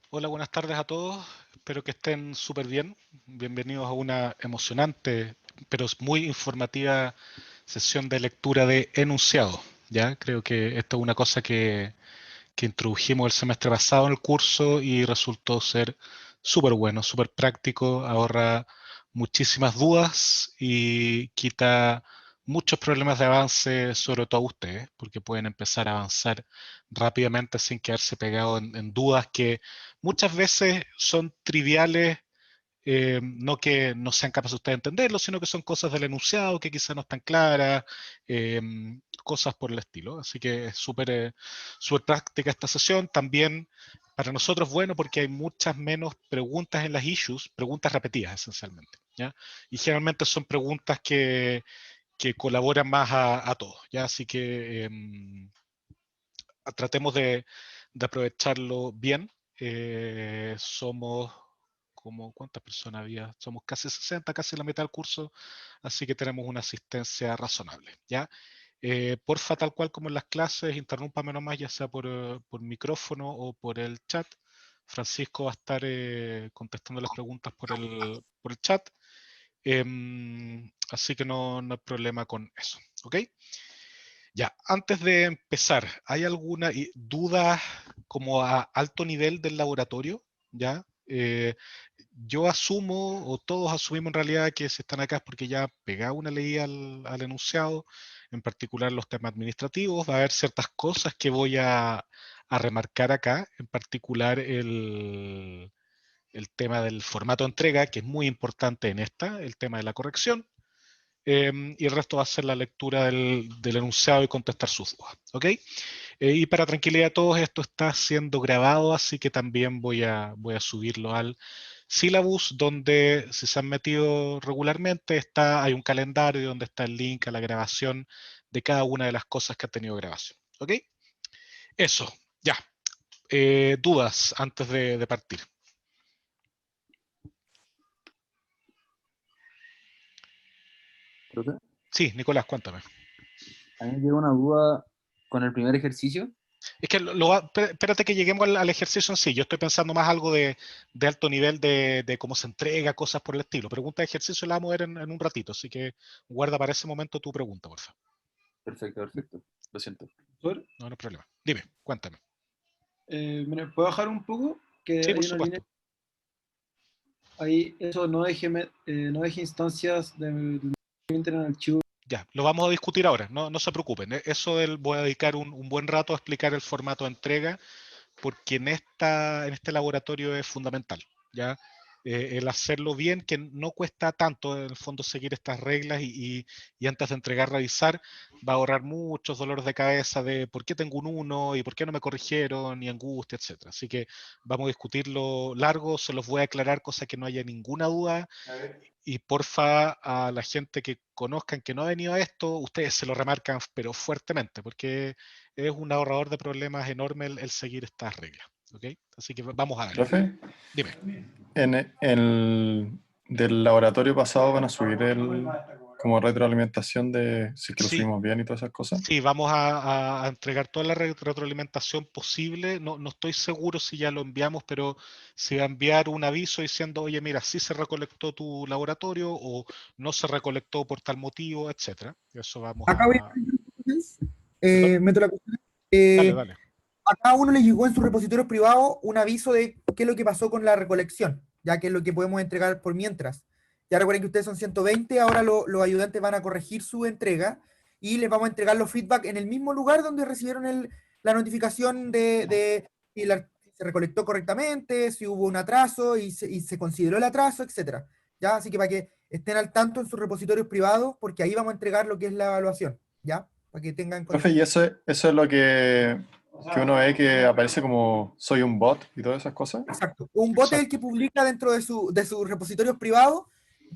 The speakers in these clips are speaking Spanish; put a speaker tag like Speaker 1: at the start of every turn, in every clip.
Speaker 1: Hola, buenas tardes a todos. Espero que estén súper bien. Bienvenidos a una emocionante, pero muy informativa sesión de lectura de enunciado. ¿Ya? Creo que esto es una cosa que introdujimos el semestre pasado en el curso y resultó ser súper bueno, súper práctico, ahorra muchísimas dudas y quita muchos problemas de avance, sobre todo a ustedes, porque pueden empezar a avanzar rápidamente sin quedarse pegados en dudas que muchas veces son triviales, no que no sean capaces ustedes de entenderlo, sino que son cosas del enunciado que quizás no están claras, eh, cosas por el estilo. Así que es súper práctica esta sesión. También para nosotros bueno porque hay muchas menos preguntas en las issues, preguntas repetidas esencialmente, ¿ya? Y generalmente son preguntas que colaboran más a todos, ¿ya? Así que tratemos de aprovecharlo bien. Somos como, ¿cuántas personas había? Somos casi 60, casi la mitad del curso, así que tenemos una asistencia razonable, ¿ya? Porfa, tal cual como en las clases, interrúmpame nomás, ya sea por micrófono o por el chat. Francisco va a estar contestando las preguntas por el chat, así que no hay problema con eso, ¿ok? Ya, antes de empezar, ¿hay alguna duda como a alto nivel del laboratorio? ¿Ya? Yo asumo, o todos asumimos en realidad que si están acá es porque ya pegado una ley al enunciado, en particular los temas administrativos, va a haber ciertas cosas que voy a remarcar acá, en particular el tema del formato de entrega, que es muy importante en esta, el tema de la corrección, y el resto va a ser la lectura del enunciado y contestar sus dudas. ¿Ok? Y para tranquilidad de todos, esto está siendo grabado, así que también voy a subirlo al syllabus, donde si se han metido regularmente, hay un calendario donde está el link a la grabación de cada una de las cosas que ha tenido grabación. ¿Ok? Eso, ya. Dudas antes de partir.
Speaker 2: Profe,
Speaker 1: Sí, Nicolás, cuéntame.
Speaker 2: a mí me quedó una duda con el primer ejercicio.
Speaker 1: Es que espérate que lleguemos al ejercicio en sí. Yo estoy pensando más algo de alto nivel de cómo se entrega, cosas por el estilo. Pregunta de ejercicio la vamos a ver en un ratito, así que guarda para ese momento tu pregunta, por favor.
Speaker 2: Perfecto, perfecto. Lo siento. Profesor,
Speaker 1: No hay problema. Dime, cuéntame.
Speaker 2: mire, ¿puedo bajar un poco? Que
Speaker 1: Sí, por
Speaker 2: hay una línea
Speaker 1: supuesto.
Speaker 2: ahí, eso no deje instancias del entren en archivo.
Speaker 1: Ya, lo vamos a discutir ahora, no se preocupen. Eso voy a dedicar un buen rato a explicar el formato de entrega, porque en este laboratorio es fundamental, ¿ya? El hacerlo bien, que no cuesta tanto en el fondo seguir estas reglas y antes de entregar, revisar, va a ahorrar muchos dolores de cabeza de por qué tengo un 1 y por qué no me corrigieron, y angustia, etcétera. Así que vamos a discutirlo largo, se los voy a aclarar, cosa que no haya ninguna duda, y porfa a la gente que conozcan que no ha venido a esto, ustedes se lo remarcan, pero fuertemente, porque es un ahorrador de problemas enorme el seguir estas reglas. ¿Ok? Así que vamos a darle.
Speaker 3: Profe,
Speaker 1: Dime.
Speaker 3: en el del laboratorio pasado van a subir el como retroalimentación de si es que lo
Speaker 1: Sí,
Speaker 3: subimos bien y todas esas cosas.
Speaker 1: sí, vamos a entregar toda la retroalimentación posible. No estoy seguro si ya lo enviamos, pero se va a enviar un aviso diciendo, oye, mira, sí se recolectó tu laboratorio o no se recolectó por tal motivo, etcétera. Eso vamos
Speaker 4: Acá voy
Speaker 1: a...
Speaker 4: a
Speaker 1: ¿Perdón?
Speaker 4: meto la cuestión.
Speaker 1: Dale,
Speaker 4: Eh,
Speaker 1: dale.
Speaker 4: a cada uno le llegó en su repositorio privado un aviso de qué es lo que pasó con la recolección, ya que es lo que podemos entregar por mientras. Ya recuerden que ustedes son 120, ahora los ayudantes van a corregir su entrega y les vamos a entregar los feedback en el mismo lugar donde recibieron la notificación de si si se recolectó correctamente, si hubo un atraso y se consideró el atraso, etcétera. ¿Ya? Así que para que estén al tanto en sus repositorios privados, porque ahí vamos a entregar lo que es la evaluación, ¿ya? Para que tengan
Speaker 3: Profe, y
Speaker 4: conocimiento.
Speaker 3: eso es lo que uno ve que aparece como soy un bot y todas esas cosas.
Speaker 4: Exacto. Un bot es el que
Speaker 1: Exacto.
Speaker 4: publica dentro de sus repositorios privados,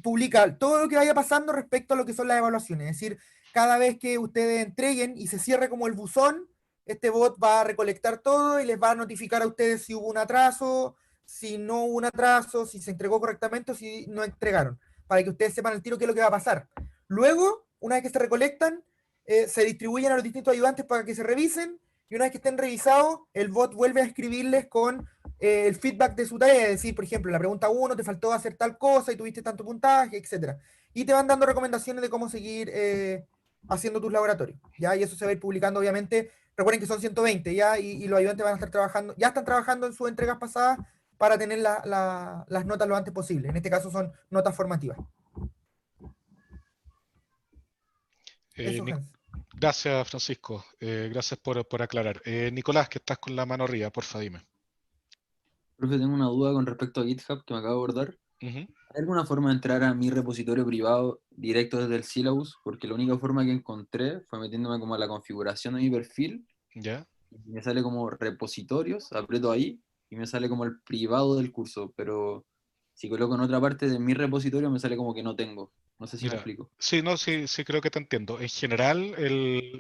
Speaker 4: publica todo lo que vaya pasando respecto a lo que son las evaluaciones. Es decir, cada vez que ustedes entreguen y se cierre como el buzón, este bot va a recolectar todo y les va a notificar a ustedes si hubo un atraso, si no hubo un atraso, si se entregó correctamente o si no entregaron, para que ustedes sepan el tiro qué es lo que va a pasar. Luego, una vez que se recolectan, se distribuyen a los distintos ayudantes para que se revisen y una vez que estén revisados, el bot vuelve a escribirles con el feedback de su tarea, es decir, por ejemplo, la pregunta 1 te faltó hacer tal cosa y tuviste tanto puntaje, etcétera. Y te van dando recomendaciones de cómo seguir haciendo tus laboratorios, ¿ya? Y eso se va a ir publicando, obviamente. Recuerden que son 120, ¿ya? Y los ayudantes van a estar trabajando, ya están trabajando en sus entregas pasadas para tener las notas lo antes posible. En este caso son notas formativas. Eso,
Speaker 1: Nic-
Speaker 4: Hans.
Speaker 1: Gracias, Francisco. Gracias por aclarar. Nicolás, que estás con la mano arriba, porfa, dime.
Speaker 5: Profe, tengo una duda con respecto a GitHub que me acabo de abordar.
Speaker 1: Ujú.
Speaker 5: ¿Hay alguna forma de entrar a mi repositorio privado directo desde el syllabus? Porque la única forma que encontré fue metiéndome como a la configuración de mi perfil
Speaker 1: ¿Ya?
Speaker 5: y me sale como repositorios, aprieto ahí y me sale como el privado del curso, pero si coloco en otra parte de mi repositorio me sale como que no tengo. No sé si me
Speaker 1: Mira,
Speaker 5: explico.
Speaker 1: sí, no, sí, sí creo que te entiendo. En general,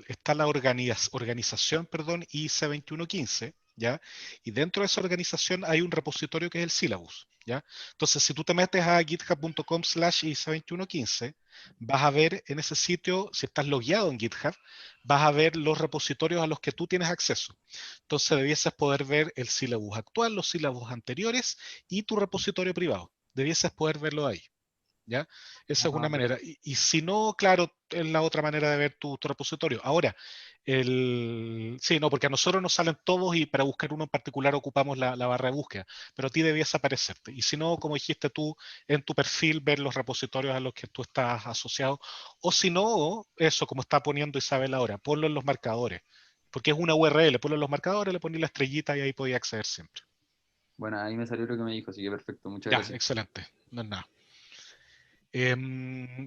Speaker 1: está la organización, perdón, ISA 2115, ¿ya? Y dentro de esa organización hay un repositorio que es el syllabus, ¿ya? Entonces, si tú te metes a github.com/ISA 2115, vas a ver en ese sitio, si estás logueado en GitHub, vas a ver los repositorios a los que tú tienes acceso. Entonces, debieses poder ver el syllabus actual, los syllabus anteriores y tu repositorio privado. Debieses poder verlo ahí. ¿Ya? Esa es
Speaker 5: Ah,
Speaker 1: una manera. Y si no, claro, es la otra manera de ver tu repositorio. Ahora, sí, no, porque a nosotros nos salen todos y para buscar uno en particular ocupamos la barra de búsqueda, pero a ti debías aparecerte. Y si no, como dijiste tú, en tu perfil ver los repositorios a los que tú estás asociado. O si no, eso, como está poniendo Isabel ahora, ponlo en los marcadores. Porque es una URL, ponlo en los marcadores, le pones la estrellita y ahí podía acceder siempre.
Speaker 5: bueno, ahí me salió lo que me dijo, así que perfecto, muchas
Speaker 1: Ya,
Speaker 5: gracias.
Speaker 1: excelente. No es nada.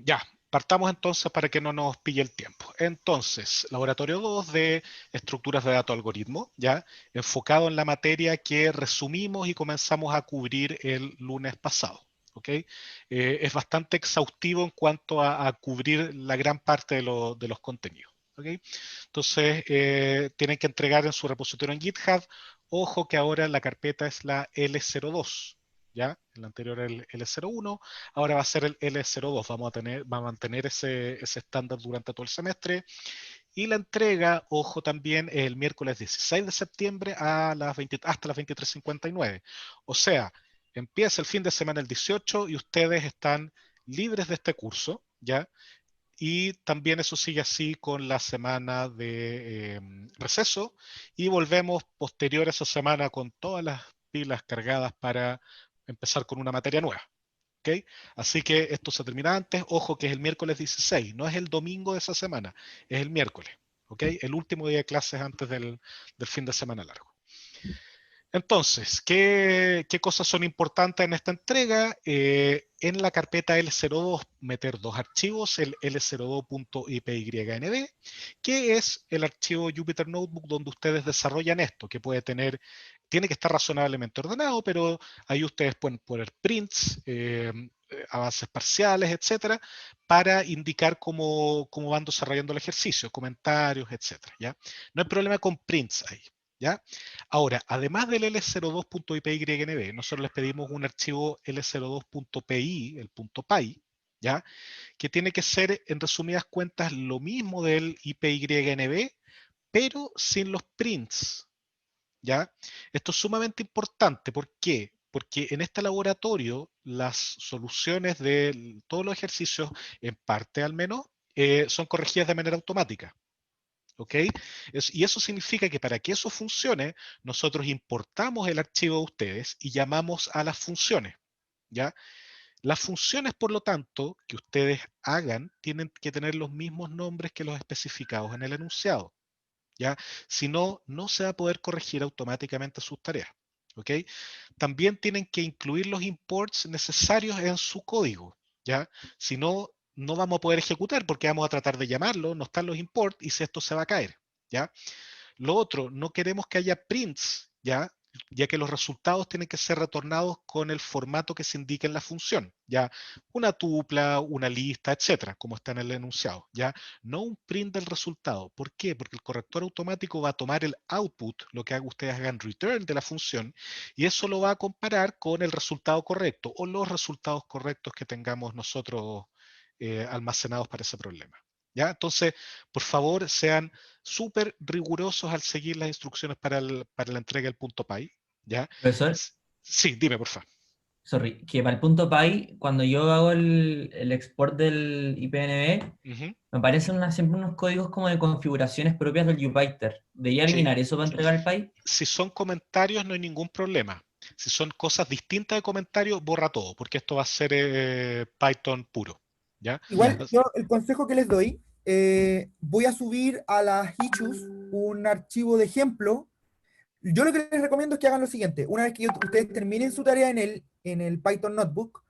Speaker 1: Ya, partamos entonces para que no nos pille el tiempo. Entonces, laboratorio 2 de estructuras de datos algoritmo, ya, enfocado en la materia que resumimos y comenzamos a cubrir el lunes pasado. ¿Ok? Es bastante exhaustivo en cuanto a cubrir la gran parte de los contenidos. ¿Ok? Entonces, tienen que entregar en su repositorio en GitHub. Ojo que ahora la carpeta es la L02, ¿ya? El anterior era el L01, ahora va a ser el L02. Va a mantener ese estándar durante todo el semestre. Y la entrega, ojo también, el miércoles 16 de septiembre hasta las 23:59. O sea, empieza el fin de semana el 18 y ustedes están libres de este curso, ¿ya? Y también eso sigue así con la semana de receso y volvemos posterior a esa semana con todas las pilas cargadas para empezar con una materia nueva. ¿Okay? Así que esto se termina antes. Ojo que es el miércoles 16, no es el domingo de esa semana, es el miércoles. ¿Okay? El último día de clases antes del fin de semana largo. Entonces, ¿qué cosas son importantes en esta entrega? En la carpeta L02 meter dos archivos, el L02.ipynb, que es el archivo Jupyter Notebook donde ustedes desarrollan esto, que tiene que estar razonablemente ordenado, pero ahí ustedes pueden poner prints, avances parciales, etcétera, para indicar cómo van desarrollando el ejercicio, comentarios, etcétera. ¿Ya? No hay problema con prints ahí. ¿Ya? Ahora, además del L02.ipynb, nosotros les pedimos un archivo L02.pi, el .py, ¿ya? Que tiene que ser, en resumidas cuentas, lo mismo del ipynb, pero sin los prints, ¿ya? Esto es sumamente importante. ¿Por qué? Porque en este laboratorio las soluciones de todos los ejercicios, en parte al menos, son corregidas de manera automática. ¿Ok? Y eso significa que para que eso funcione, nosotros importamos el archivo de ustedes y llamamos a las funciones, ¿ya? Las funciones, por lo tanto, que ustedes hagan, tienen que tener los mismos nombres que los especificados en el enunciado, ¿ya? Si no, no se va a poder corregir automáticamente sus tareas, ¿ok? También tienen que incluir los imports necesarios en su código, ¿ya? Si no, no vamos a poder ejecutar porque vamos a tratar de llamarlo, no están los imports y si esto se va a caer, ¿ya? Lo otro, no queremos que haya prints, ¿ya? Ya que los resultados tienen que ser retornados con el formato que se indica en la función, ¿ya? Una tupla, una lista, etcétera, como está en el enunciado, ¿ya? No un print del resultado. ¿Por qué? Porque el corrector automático va a tomar el output, lo que ustedes hagan return de la función, y eso lo va a comparar con el resultado correcto o los resultados correctos que tengamos nosotros almacenados para ese problema, ¿ya? Entonces, por favor, sean súper rigurosos al seguir las instrucciones para la entrega del .py, ¿ya?
Speaker 6: Profesor,
Speaker 1: Sí, dime, por favor.
Speaker 6: sorry, que para el punto .py, cuando yo hago el export del IPNB,
Speaker 1: Ujú.
Speaker 6: me aparecen siempre unos códigos como de configuraciones propias del Jupyter. ¿Debería
Speaker 1: Sí.
Speaker 6: eliminar eso para entregar el PY?
Speaker 1: Si son comentarios, no hay ningún problema. Si son cosas distintas de comentarios, borra todo, porque esto va a ser Python puro, ¿ya?
Speaker 4: Igual,
Speaker 6: Ya.
Speaker 4: yo el consejo que les doy, voy a subir a las issues un archivo de ejemplo. Yo lo que les recomiendo es que hagan lo siguiente. Una vez que ustedes terminen su tarea en el Python Notebook,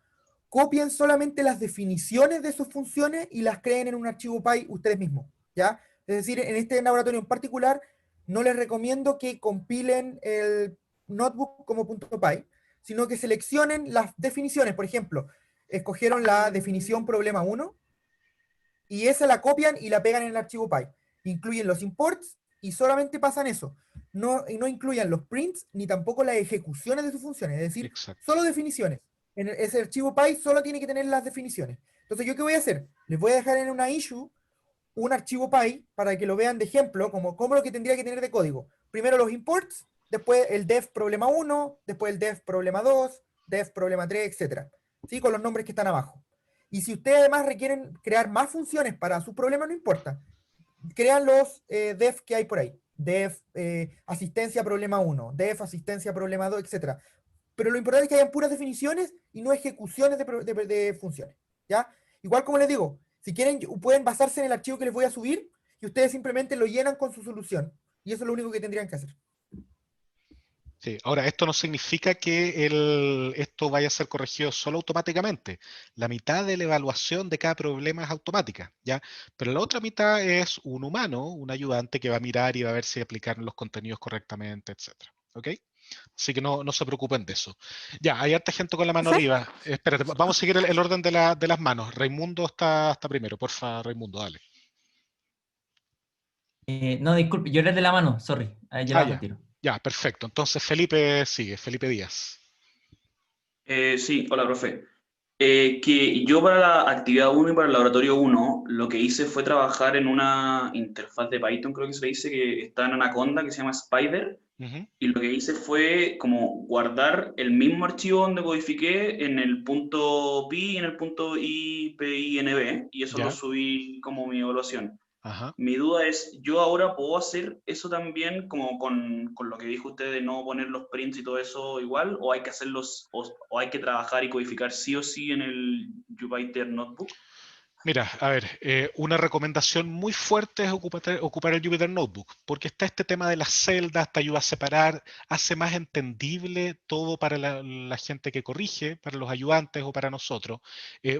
Speaker 4: copien solamente las definiciones de sus funciones y las creen en un archivo Py ustedes mismos, ¿ya? Es decir, en este laboratorio en particular, no les recomiendo que compilen el notebook como .py, sino que seleccionen las definiciones. Por ejemplo, escogieron la definición problema 1 y esa la copian y la pegan en el archivo Py. Incluyen los imports y solamente pasan eso. No incluyan los prints ni tampoco las ejecuciones de sus funciones, es decir,
Speaker 1: Exacto.
Speaker 4: solo definiciones. En ese archivo Py solo tiene que tener las definiciones. Entonces, ¿yo qué voy a hacer? Les voy a dejar en una issue un archivo Py para que lo vean de ejemplo, como lo que tendría que tener de código. Primero los imports, después el def problema 1, después el def problema 2, def problema 3, etc. ¿Sí? Con los nombres que están abajo. Y si ustedes además requieren crear más funciones para su problema, no importa. Crean los def que hay por ahí. Def asistencia problema 1, def asistencia problema 2, etc. Pero lo importante es que hayan puras definiciones y no ejecuciones de funciones. ¿Ya? Igual como les digo, si quieren pueden basarse en el archivo que les voy a subir y ustedes simplemente lo llenan con su solución. Y eso es lo único que tendrían que hacer.
Speaker 1: Sí. Ahora, esto no significa que esto vaya a ser corregido solo automáticamente. La mitad de la evaluación de cada problema es automática, ¿ya? Pero la otra mitad es un humano, un ayudante que va a mirar y va a ver si aplicaron los contenidos correctamente, etcétera. ¿Ok? Así que no se preocupen de eso. Ya, hay harta gente con la mano arriba. Espérate, vamos a seguir el orden de las manos. Raimundo está primero. Porfa, Raimundo, dale.
Speaker 6: No, disculpe, yo era de la mano, sorry. Yo la
Speaker 1: Ya.
Speaker 6: retiro.
Speaker 1: Ya, perfecto. Entonces Felipe sigue, Felipe Díaz.
Speaker 7: Sí, hola, profe. Que yo para la actividad 1 y para el laboratorio 1, lo que hice fue trabajar en una interfaz de Python, creo que se le dice, que está en Anaconda, que se llama Spider,
Speaker 1: Ujú.
Speaker 7: y lo que hice fue como guardar el mismo archivo donde codifiqué en el punto .py y en el punto .ipinb, y eso lo
Speaker 1: Ya.
Speaker 7: subí como mi evaluación.
Speaker 1: Ajá.
Speaker 7: Mi duda es, ¿yo ahora puedo hacer eso también como con lo que dijo usted de no poner los prints y todo eso igual? ¿O hay que hacerlos, o hay que trabajar y codificar sí o sí en el Jupyter Notebook?
Speaker 1: Mira, a ver, una recomendación muy fuerte es ocupar el Jupyter Notebook, porque está este tema de las celdas, te ayuda a separar, hace más entendible todo para la gente que corrige, para los ayudantes o para nosotros.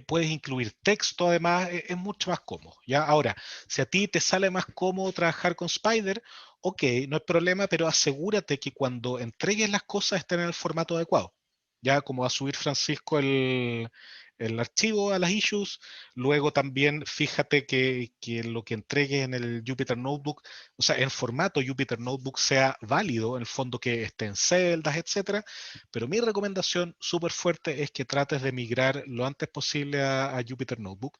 Speaker 1: Puedes incluir texto, además, es mucho más cómodo. ¿Ya? Ahora, si a ti te sale más cómodo trabajar con Spider, ok, no hay problema, pero asegúrate que cuando entregues las cosas estén en el formato adecuado. Ya, como va a subir Francisco el archivo a las issues. Luego también fíjate que lo que entregues en el Jupyter Notebook, o sea, en formato Jupyter Notebook sea válido, en el fondo que esté en celdas, etcétera. Pero mi recomendación súper fuerte es que trates de migrar lo antes posible a Jupyter Notebook.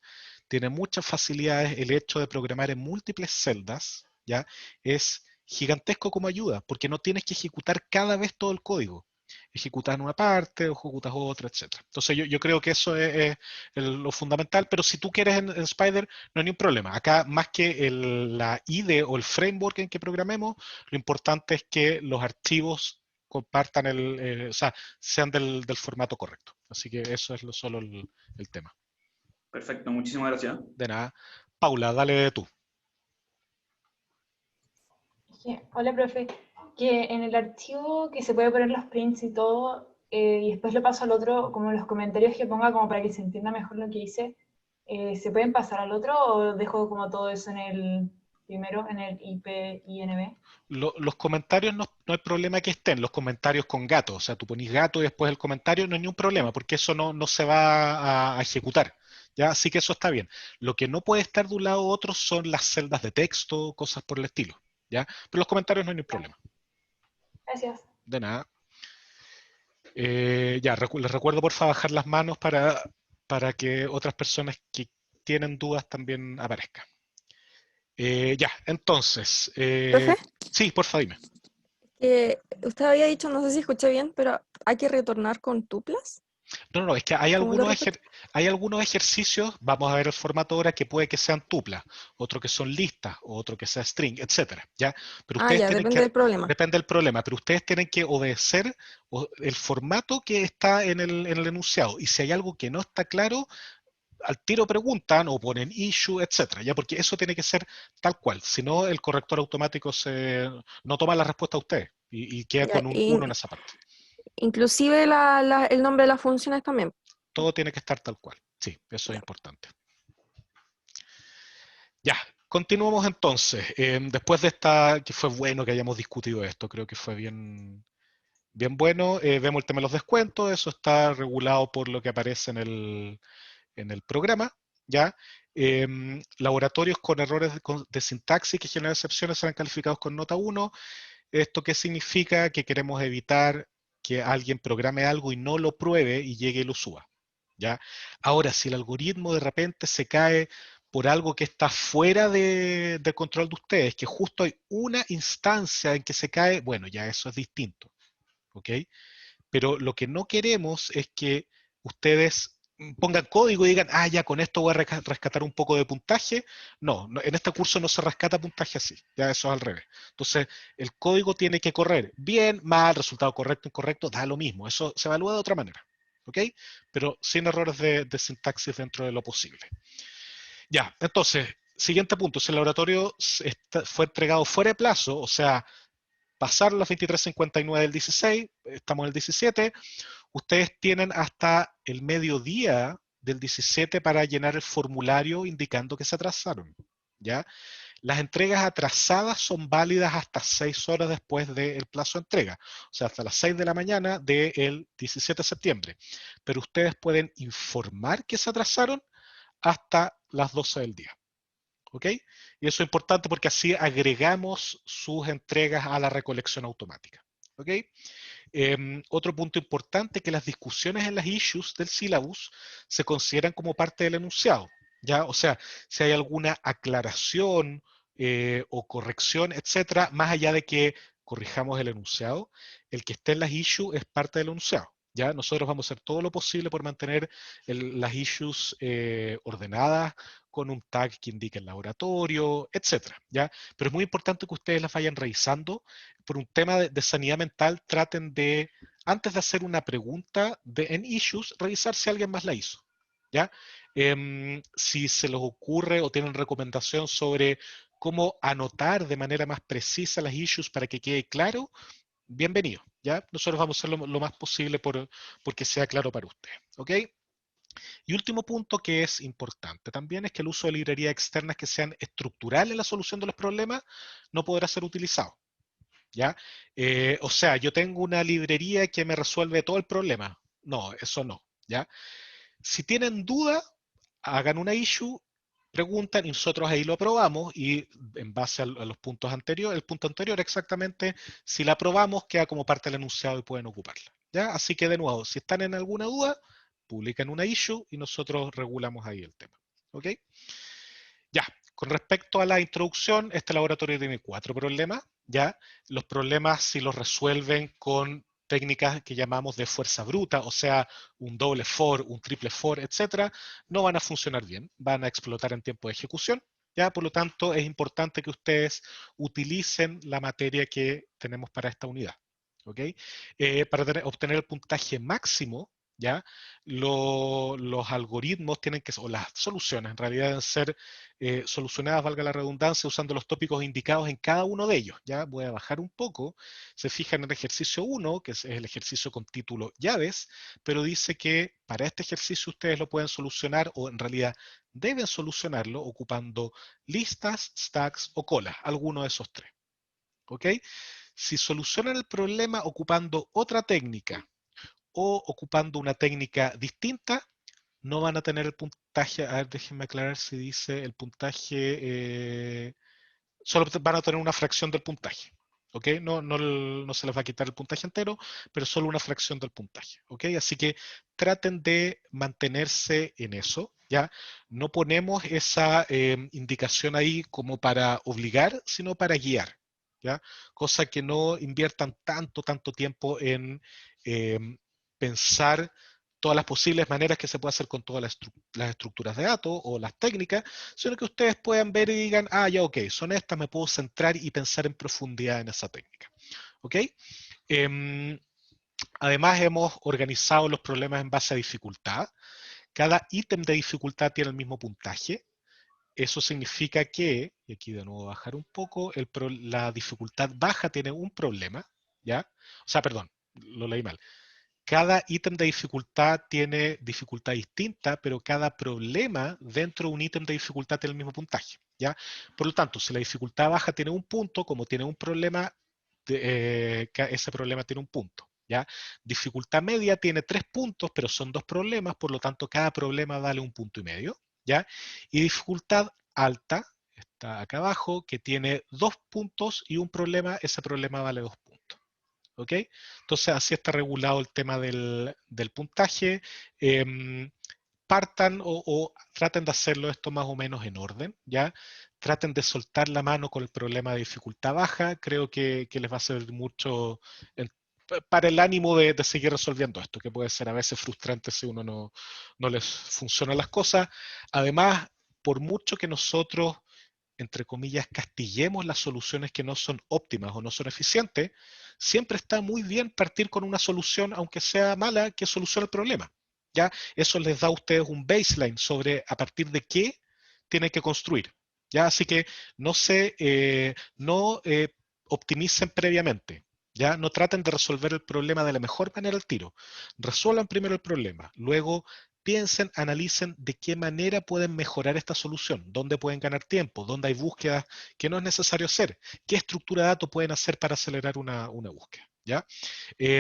Speaker 1: Tiene muchas facilidades el hecho de programar en múltiples celdas, ¿ya? Es gigantesco como ayuda, porque no tienes que ejecutar cada vez todo el código. Ejecutas una parte, o ejecutas otra, etcétera. Entonces yo creo que eso es lo fundamental, pero si tú quieres en Spider, no hay ningún problema. Acá, más que la IDE o el framework en que programemos, lo importante es que los archivos compartan o sea, sean del formato correcto. Así que eso es solo el tema.
Speaker 7: Perfecto, muchísimas gracias.
Speaker 1: De nada. Paula, dale tú.
Speaker 8: Hola, profe. Que en el archivo que se puede poner los prints y todo, y después lo paso al otro, como los comentarios que ponga, como para que se entienda mejor lo que hice, ¿se pueden pasar al otro o dejo como todo eso en el primero, en el IPINB?
Speaker 1: Los comentarios no hay problema que estén, los comentarios con gato, o sea, tú ponís gato y después el comentario, no hay ningún problema, porque eso no se va a ejecutar. ¿Ya? Así que eso está bien. Lo que no puede estar de un lado u otro son las celdas de texto, cosas por el estilo. ¿Ya? Pero los comentarios no hay ningún problema.
Speaker 8: Gracias.
Speaker 1: De nada. Ya, les recuerdo por favor bajar las manos para que otras personas que tienen dudas también aparezcan. Ya, entonces,
Speaker 9: ¿Profe?
Speaker 1: sí, porfa, dime.
Speaker 9: Usted había dicho, no sé si escuché bien, pero hay que retornar con tuplas.
Speaker 1: No, es que hay
Speaker 9: ¿Cómo lo
Speaker 1: algunos,
Speaker 9: repite?
Speaker 1: hay algunos ejercicios, vamos a ver el formato ahora, que puede que sean tuplas, otro que son listas, o otro que sea string, etcétera, ¿ya? Pero
Speaker 9: Ah,
Speaker 1: ustedes
Speaker 9: ya,
Speaker 1: tienen
Speaker 9: depende
Speaker 1: que,
Speaker 9: del problema.
Speaker 1: depende del problema, pero ustedes tienen que obedecer el formato que está en el enunciado. Y si hay algo que no está claro, al tiro preguntan o ponen issue, etcétera, ¿ya? Porque eso tiene que ser tal cual, si no el corrector automático no toma la respuesta a ustedes y queda
Speaker 9: Ya,
Speaker 1: con un 1 en esa parte.
Speaker 9: inclusive el nombre de las funciones también.
Speaker 1: Todo tiene que estar tal cual. Sí, eso es
Speaker 9: Ya.
Speaker 1: importante. Ya, continuamos entonces. Después de esta, que fue bueno que hayamos discutido esto, creo que fue bien, bien bueno. Vemos el tema de los descuentos, eso está regulado por lo que aparece en el programa, ¿ya? Laboratorios con errores de sintaxis que generan excepciones serán calificados con nota 1. ¿Esto qué significa? Que queremos evitar que alguien programe algo y no lo pruebe y llegue y lo suba, ¿ya? Ahora, si el algoritmo de repente se cae por algo que está fuera de control de ustedes, que justo hay una instancia en que se cae, bueno, ya eso es distinto, ¿ok? Pero lo que no queremos es que ustedes pongan código y digan, ah, ya con esto voy a rescatar un poco de puntaje. No, en este curso no se rescata puntaje así, ya eso es al revés. Entonces, el código tiene que correr bien, mal, resultado correcto, incorrecto, da lo mismo, eso se evalúa de otra manera, ¿ok? Pero sin errores de sintaxis dentro de lo posible. Ya, entonces, siguiente punto, si el laboratorio fue entregado fuera de plazo, o sea, pasaron las 23:59 del 16, estamos en el 17, ustedes tienen hasta el mediodía del 17 para llenar el formulario indicando que se atrasaron, ¿ya? Las entregas atrasadas son válidas hasta 6 horas después del plazo de entrega, o sea, hasta las 6 de la mañana del 17 de septiembre. Pero ustedes pueden informar que se atrasaron hasta las 12 del día. ¿Ok? Y eso es importante porque así agregamos sus entregas a la recolección automática. ¿Ok? Otro punto importante es que las discusiones en las issues del syllabus se consideran como parte del enunciado. ¿Ya? O sea, si hay alguna aclaración o corrección, etcétera, más allá de que corrijamos el enunciado, el que esté en las issues es parte del enunciado. ¿Ya? Nosotros vamos a hacer todo lo posible por mantener las issues ordenadas con un tag que indique el laboratorio, etcétera. ¿Ya? Pero es muy importante que ustedes las vayan revisando. Por un tema de sanidad mental, traten de, antes de hacer una pregunta en issues, revisar si alguien más la hizo. ¿Ya? Si se les ocurre o tienen recomendación sobre cómo anotar de manera más precisa las issues para que quede claro, bienvenido. ¿Ya? Nosotros vamos a hacer lo más posible porque sea claro para usted. ¿Ok? Y último punto que es importante también es que el uso de librerías externas que sean estructurales en la solución de los problemas no podrá ser utilizado. ¿Ya? O sea, yo tengo una librería que me resuelve todo el problema. No, eso no. ¿Ya? Si tienen duda, hagan una issue, preguntan y nosotros ahí lo aprobamos y en base a los puntos anteriores, el punto anterior exactamente, si la aprobamos queda como parte del enunciado y pueden ocuparla. ¿Ya? Así que de nuevo, si están en alguna duda, publican una issue y nosotros regulamos ahí el tema. ¿Ok? Ya, con respecto a la introducción, este laboratorio tiene 4 problemas, ¿ya? Los problemas si los resuelven con técnicas que llamamos de fuerza bruta, o sea, un doble for, un triple for, etcétera, no van a funcionar bien, van a explotar en tiempo de ejecución, ¿ya? Por lo tanto, es importante que ustedes utilicen la materia que tenemos para esta unidad, ¿ok? Para obtener el puntaje máximo, ¿ya? Los algoritmos tienen que, o las soluciones en realidad deben ser solucionadas, valga la redundancia, usando los tópicos indicados en cada uno de ellos. Ya voy a bajar un poco, se fijan en el ejercicio 1, que es el ejercicio con título llaves, pero dice que para este ejercicio ustedes lo pueden solucionar o en realidad deben solucionarlo ocupando listas, stacks o colas, alguno de esos 3. ¿Ok? Si solucionan el problema ocupando otra técnica o ocupando una técnica distinta, no van a tener el puntaje. A ver, déjenme aclarar si dice el puntaje. Solo van a tener una fracción del puntaje. ¿Ok? No se les va a quitar el puntaje entero, pero solo una fracción del puntaje. ¿Ok? Así que traten de mantenerse en eso. ¿Ya? No ponemos esa indicación ahí como para obligar, sino para guiar. ¿ya? Cosa que no inviertan tanto tiempo en pensar todas las posibles maneras que se puede hacer con todas las estructuras de datos o las técnicas, sino que ustedes puedan ver y digan, ah, ya, ok, son estas, me puedo centrar y pensar en profundidad en esa técnica. ¿Ok? Además, hemos organizado los problemas en base a dificultad. Cada ítem de dificultad tiene el mismo puntaje. Eso significa que, y aquí de nuevo bajar un poco, la dificultad baja tiene un problema, ¿ya? O sea, perdón, lo leí mal. Cada ítem de dificultad tiene dificultad distinta, pero cada problema dentro de un ítem de dificultad tiene el mismo puntaje, ¿ya? Por lo tanto, si la dificultad baja tiene un punto, como tiene un problema, ese problema tiene un punto, ¿ya? Dificultad media tiene 3 puntos, pero son 2 problemas, por lo tanto, cada problema vale 1,5 puntos, ¿ya? Y dificultad alta, está acá abajo, que tiene 2 puntos y un problema, ese problema vale 2 puntos. ¿Ok? Entonces así está regulado el tema del puntaje. Partan o traten de hacerlo esto más o menos en orden, ¿ya? Traten de soltar la mano con el problema de dificultad baja. Creo que les va a servir mucho para el ánimo de seguir resolviendo esto, que puede ser a veces frustrante si uno no les funcionan las cosas. Además, por mucho que nosotros, entre comillas, castiguemos las soluciones que no son óptimas o no son eficientes, siempre está muy bien partir con una solución, aunque sea mala, que solucione el problema. ¿Ya? Eso les da a ustedes un baseline sobre a partir de qué tienen que construir. ¿Ya? Así que no optimicen previamente. ¿Ya? No traten de resolver el problema de la mejor manera al tiro. Resuelvan primero el problema, luego piensen, analicen de qué manera pueden mejorar esta solución, dónde pueden ganar tiempo, dónde hay búsquedas que no es necesario hacer, qué estructura de datos pueden hacer para acelerar una búsqueda. ¿Ya?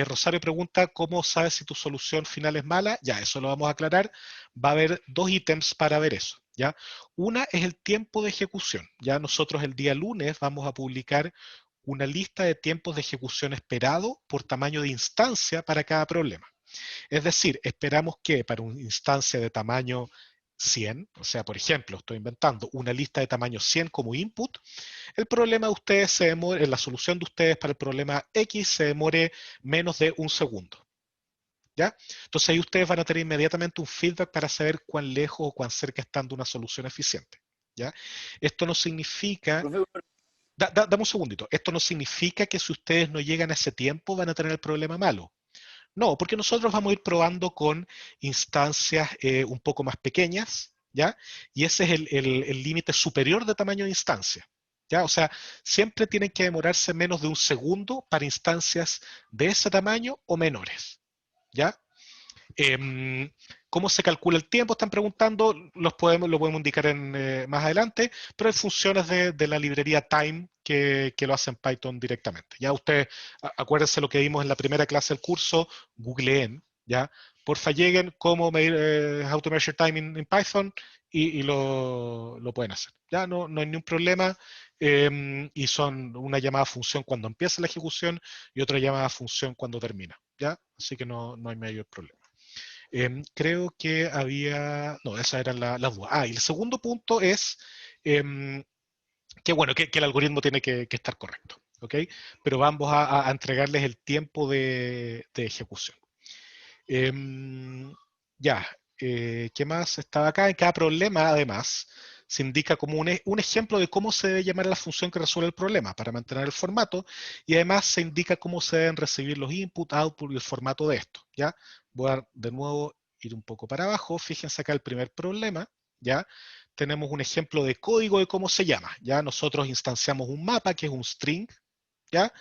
Speaker 1: Rosario pregunta, ¿cómo sabes si tu solución final es mala? Ya, eso lo vamos a aclarar. Va a haber 2 ítems para ver eso. ¿Ya? Una es el tiempo de ejecución. Ya nosotros el día lunes vamos a publicar una lista de tiempos de ejecución esperado por tamaño de instancia para cada problema. Es decir, esperamos que para una instancia de tamaño 100, o sea, por ejemplo, estoy inventando una lista de tamaño 100 como input, el problema de ustedes se demore, la solución de ustedes para el problema X se demore menos de 1 segundo. ¿Ya? Entonces ahí ustedes van a tener inmediatamente un feedback para saber cuán lejos o cuán cerca están de una solución eficiente. ¿Ya? Esto no significa... Dame un segundito. Esto no significa que si ustedes no llegan a ese tiempo van a tener el problema malo. No, porque nosotros vamos a ir probando con instancias un poco más pequeñas, ¿ya? Y ese es el límite superior de tamaño de instancia, ¿ya? O sea, siempre tienen que demorarse menos de 1 segundo para instancias de ese tamaño o menores, ¿ya? ¿Cómo se calcula el tiempo? Están preguntando, lo podemos indicar más adelante, pero hay funciones de la librería Time que lo hacen Python directamente. Ya ustedes, acuérdense lo que vimos en la primera clase del curso, googleen, ¿ya? Porfa lleguen cómo medir how to measure time in Python y lo pueden hacer. Ya no hay ningún problema y son una llamada función cuando empieza la ejecución y otra llamada función cuando termina. ¿Ya? Así que no hay mayor problema. Creo que había... No, esas eran las dudas. Y el segundo punto es que, bueno, que el algoritmo tiene que estar correcto. ¿Ok? Pero vamos a entregarles el tiempo de ejecución. Ya, ¿qué más estaba acá? En cada problema, además, se indica como un ejemplo de cómo se debe llamar a la función que resuelve el problema para mantener el formato, y además se indica cómo se deben recibir los input, output y el formato de esto. ¿Ya? Voy a de nuevo ir un poco para abajo. Fíjense acá el primer problema. ¿Ya? Tenemos un ejemplo de código de cómo se llama. ¿Ya? Nosotros instanciamos un mapa que es un string. ¿Ya?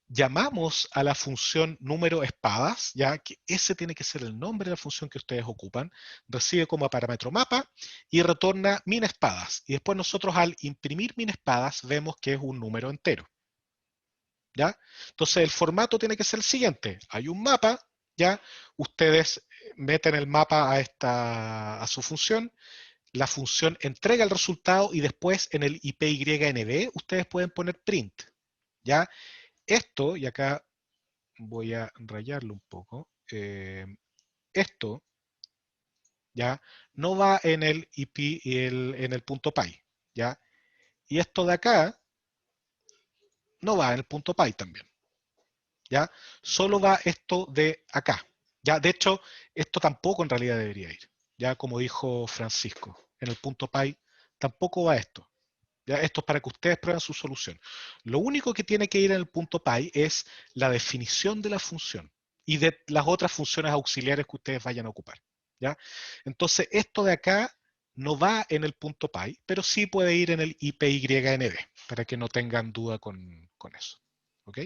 Speaker 1: Llamamos a la función número espadas, ya que ese tiene que ser el nombre de la función que ustedes ocupan, recibe como parámetro mapa y retorna min espadas. Y después nosotros al imprimir min espadas vemos que es un número entero. ¿Ya? Entonces el formato tiene que ser el siguiente. Hay un mapa, ¿ya? Ustedes meten el mapa a su función, la función entrega el resultado y después en el IPYNB ustedes pueden poner print, ¿ya? Esto, y acá voy a rayarlo un poco, esto ya no va en el IP y en el punto .py, ¿ya? Y esto de acá no va en el punto .py también. ¿Ya? Solo va esto de acá. ¿Ya? De hecho, esto tampoco en realidad debería ir. Ya como dijo Francisco, en el punto .py tampoco va esto. ¿Ya? Esto es para que ustedes prueben su solución. Lo único que tiene que ir en el punto .py es la definición de la función y de las otras funciones auxiliares que ustedes vayan a ocupar. ¿Ya? Entonces, esto de acá no va en el punto .py, pero sí puede ir en el IPYND, para que no tengan duda con eso. ¿Ok?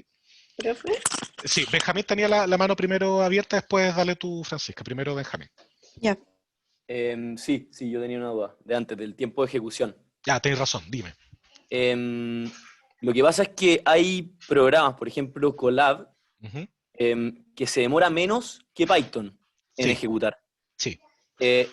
Speaker 9: ¿Profe?
Speaker 1: Sí, Benjamín tenía la mano primero abierta, después dale tú, Francisca. Primero Benjamín.
Speaker 9: Ya.
Speaker 10: Sí, yo tenía una duda de antes, del tiempo de ejecución.
Speaker 1: Ya, tenés razón, dime.
Speaker 10: Lo que pasa es que hay programas, por ejemplo, Colab,
Speaker 1: Ujú.
Speaker 10: que se demora menos que Python en
Speaker 1: Sí,
Speaker 10: ejecutar.
Speaker 1: sí.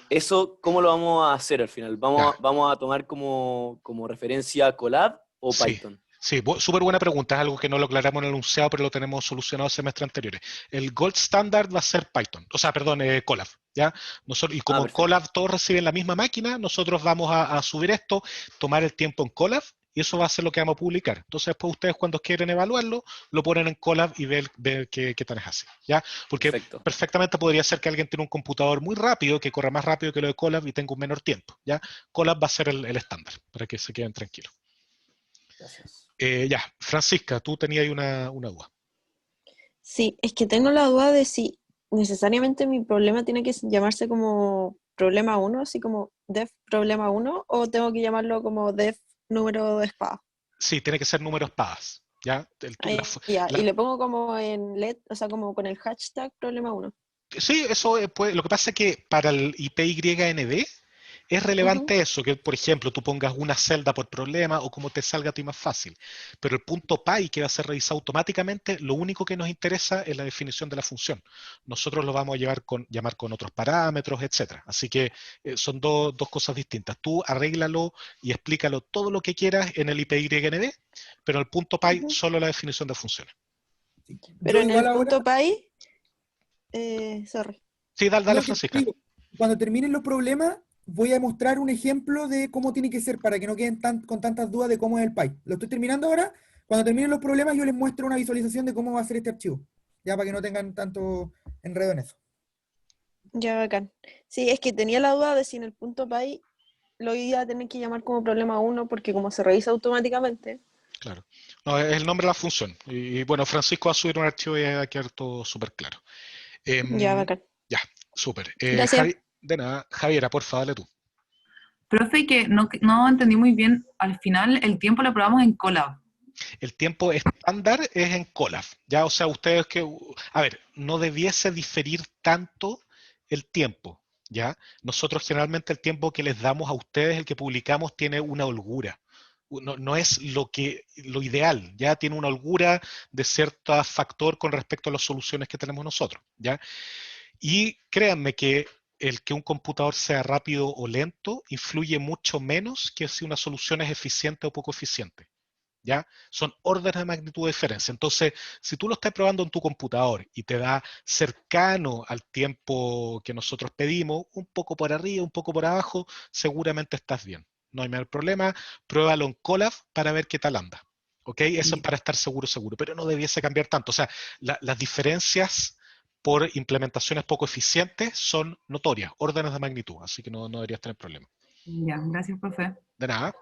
Speaker 10: ¿Eso cómo lo vamos a hacer al final?
Speaker 1: Ya.
Speaker 10: ¿Vamos a tomar como referencia Colab o
Speaker 1: Sí,
Speaker 10: Python?
Speaker 1: sí, súper buena pregunta. Es algo que no lo aclaramos en el enunciado, pero lo tenemos solucionado el semestre anteriores. El gold standard va a ser Python, o sea, perdón, Colab, ¿ya? Nosotros, y como en
Speaker 10: Perfecto.
Speaker 1: Colab todos reciben la misma máquina, nosotros vamos a subir esto, tomar el tiempo en Colab, y eso va a ser lo que vamos a publicar. Entonces después ustedes cuando quieren evaluarlo, lo ponen en Colab y ver qué tan es así, ¿ya? Porque
Speaker 10: Perfecto.
Speaker 1: perfectamente podría ser que alguien tiene un computador muy rápido, que corra más rápido que lo de Colab y tenga un menor tiempo, ¿ya? Colab va a ser el estándar, para que se queden tranquilos.
Speaker 10: Gracias.
Speaker 1: Ya, Francisca, tú tenías ahí una duda.
Speaker 9: Sí, es que tengo la duda de si necesariamente mi problema tiene que llamarse como problema 1, así como def problema 1, o tengo que llamarlo como def número de espada.
Speaker 1: Sí, tiene que ser número espadas, ¿ya?
Speaker 9: Ya, y le pongo como en LED, o sea, como con el hashtag problema 1.
Speaker 1: Sí, eso lo que pasa es que para el IPYND es relevante eso, que por ejemplo tú pongas una celda por problema o como te salga a ti más fácil. Pero el punto .py que va a ser revisado automáticamente, lo único que nos interesa es la definición de la función. Nosotros lo vamos a llamar con otros parámetros, etcétera. Así que son dos cosas distintas. Tú arréglalo y explícalo todo lo que quieras en el IPYND, pero en el punto .py solo la definición de funciones.
Speaker 9: Pero en el
Speaker 4: igual ahora-
Speaker 9: punto .py, sorry.
Speaker 1: Sí, dale,
Speaker 4: No, que
Speaker 1: Francisca.
Speaker 4: digo, cuando terminen los problemas, voy a mostrar un ejemplo de cómo tiene que ser para que no queden con tantas dudas de cómo es el PY. Lo estoy terminando ahora. Cuando terminen los problemas, yo les muestro una visualización de cómo va a ser este archivo. Ya para que no tengan tanto enredo en eso.
Speaker 9: Ya, bacán. Sí, es que tenía la duda de si en el punto .py lo iba a tener que llamar como problema 1, porque como se revisa automáticamente.
Speaker 1: Claro. No, es el nombre de la función. Y bueno, Francisco va a subir un archivo y va a quedar todo súper claro.
Speaker 9: Ya, bacán.
Speaker 1: Ya, súper.
Speaker 9: Gracias.
Speaker 1: De nada, Javiera, porfa, dale tú.
Speaker 11: Profe, que no entendí muy bien, al final el tiempo lo probamos en Colab.
Speaker 1: El tiempo estándar es en Colab, ¿ya? O sea, ustedes a ver, no debiese diferir tanto el tiempo, ¿ya? Nosotros generalmente el tiempo que les damos a ustedes, el que publicamos, tiene una holgura. No es lo ideal, ¿ya? Tiene una holgura de cierto factor con respecto a las soluciones que tenemos nosotros, ¿ya? Y créanme que el que un computador sea rápido o lento influye mucho menos que si una solución es eficiente o poco eficiente. ¿Ya? Son órdenes de magnitud de diferencia. Entonces, si tú lo estás probando en tu computador y te da cercano al tiempo que nosotros pedimos, un poco por arriba, un poco por abajo, seguramente estás bien. No hay mayor problema. Pruébalo en Colab para ver qué tal anda. ¿Ok? Eso es para estar seguro, pero no debiese cambiar tanto. O sea, las diferencias por implementaciones poco eficientes son notorias, órdenes de magnitud, así que no deberías tener problema.
Speaker 11: Ya, gracias, profe.
Speaker 1: De nada.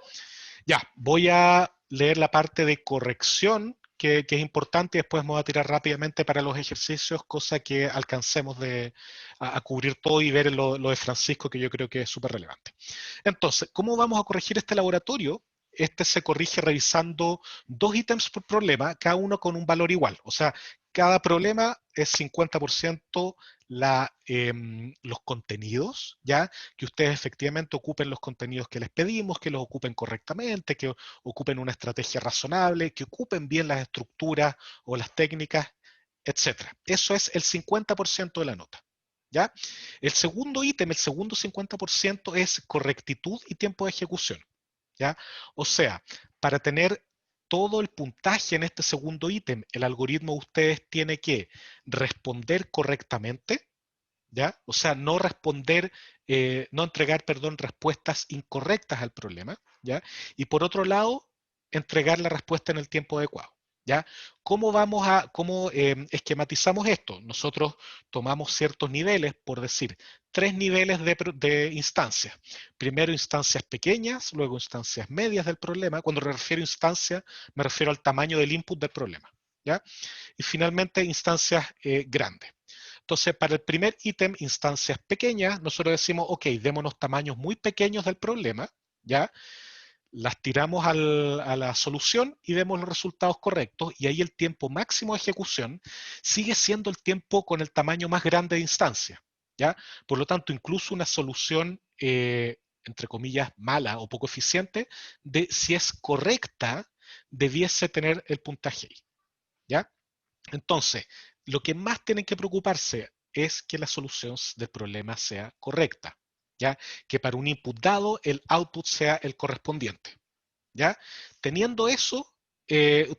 Speaker 1: Ya, voy a leer la parte de corrección que es importante y después me voy a tirar rápidamente para los ejercicios, cosa que alcancemos a cubrir todo y ver lo de Francisco, que yo creo que es súper relevante. Entonces, ¿cómo vamos a corregir este laboratorio? Este se corrige revisando 2 ítems por problema, cada uno con un valor igual. O sea, cada problema es 50% los contenidos, ¿ya? Que ustedes efectivamente ocupen los contenidos que les pedimos, que los ocupen correctamente, que ocupen una estrategia razonable, que ocupen bien las estructuras o las técnicas, etc. Eso es el 50% de la nota, ¿ya? El segundo ítem, el segundo 50% es correctitud y tiempo de ejecución, ¿ya? O sea, para tener todo el puntaje en este segundo ítem, el algoritmo de ustedes tiene que responder correctamente, ¿ya? O sea, no entregar, respuestas incorrectas al problema, ¿ya? Y por otro lado, entregar la respuesta en el tiempo adecuado, ¿Ya? ¿Cómo esquematizamos esto? Nosotros tomamos ciertos niveles, por decir, 3 niveles de instancias. Primero instancias pequeñas, luego instancias medias del problema. Cuando me refiero a instancias, me refiero al tamaño del input del problema, ¿ya? Y finalmente instancias grandes. Entonces, para el primer ítem, instancias pequeñas, nosotros decimos, ok, démonos tamaños muy pequeños del problema, ¿ya? Las tiramos a la solución y vemos los resultados correctos, y ahí el tiempo máximo de ejecución sigue siendo el tiempo con el tamaño más grande de instancia, ¿ya? Por lo tanto, incluso una solución, entre comillas, mala o poco eficiente, si es correcta, debiese tener el puntaje ahí, ¿ya? Entonces, lo que más tienen que preocuparse es que la solución del problema sea correcta, ¿ya? Que para un input dado el output sea el correspondiente, ¿ya? Teniendo eso,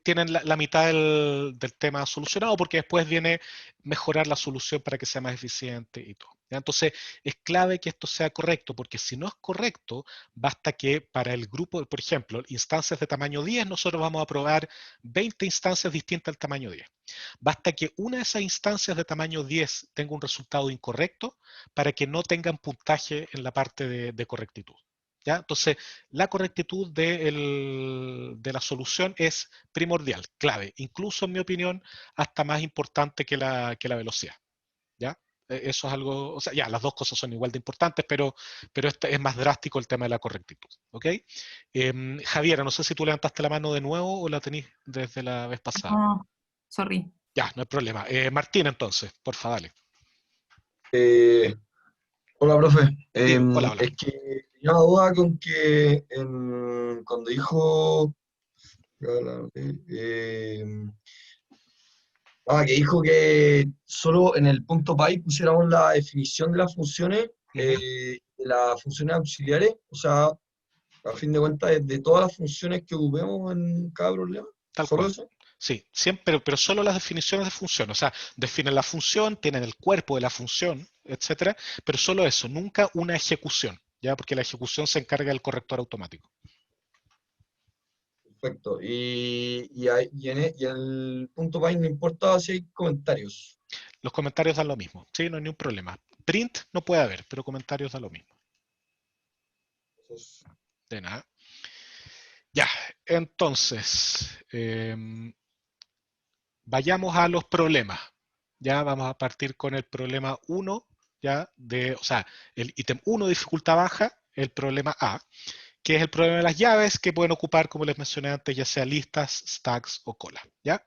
Speaker 1: tienen la mitad del tema solucionado, porque después viene mejorar la solución para que sea más eficiente y todo, ¿ya? Entonces, es clave que esto sea correcto, porque si no es correcto, basta que para el grupo, por ejemplo, instancias de tamaño 10, nosotros vamos a probar 20 instancias distintas al tamaño 10. Basta que una de esas instancias de tamaño 10 tenga un resultado incorrecto para que no tengan puntaje en la parte de correctitud, ¿ya? Entonces, la correctitud de la solución es primordial, clave, incluso en mi opinión, hasta más importante que la velocidad, ¿ya? Eso es algo, o sea, ya, las dos cosas son igual de importantes, pero este es más drástico el tema de la correctitud, ¿ok? Javiera, no sé si tú levantaste la mano de nuevo o la tenís desde la vez pasada.
Speaker 11: No, sorry.
Speaker 1: Ya, no hay problema. Martín, entonces, por favor, dale.
Speaker 12: Hola, profe.
Speaker 1: Sí, hola.
Speaker 12: Es que tenía una duda con que cuando dijo que dijo que solo en el punto PY pusiéramos la definición de las funciones, de las funciones auxiliares, o sea, a fin de cuentas, de todas las funciones que ocupemos en cada problema.
Speaker 1: Tal
Speaker 12: ¿Solo
Speaker 1: cual.
Speaker 12: eso?
Speaker 1: Sí, siempre, pero solo las definiciones de función. O sea, definen la función, tienen el cuerpo de la función, etcétera, pero solo eso, nunca una ejecución, ¿ya? Porque la ejecución se encarga del corrector automático.
Speaker 12: Perfecto. Y en el punto PY no importa si hay comentarios.
Speaker 1: Los comentarios dan lo mismo, ¿sí? No hay ningún problema. Print no puede haber, pero comentarios dan lo mismo. De nada. Ya, entonces, vayamos a los problemas. Ya vamos a partir con el problema 1, ya o sea, el ítem 1 de dificultad baja, el problema A, que es el problema de las llaves que pueden ocupar, como les mencioné antes, ya sea listas, stacks o cola, ¿ya?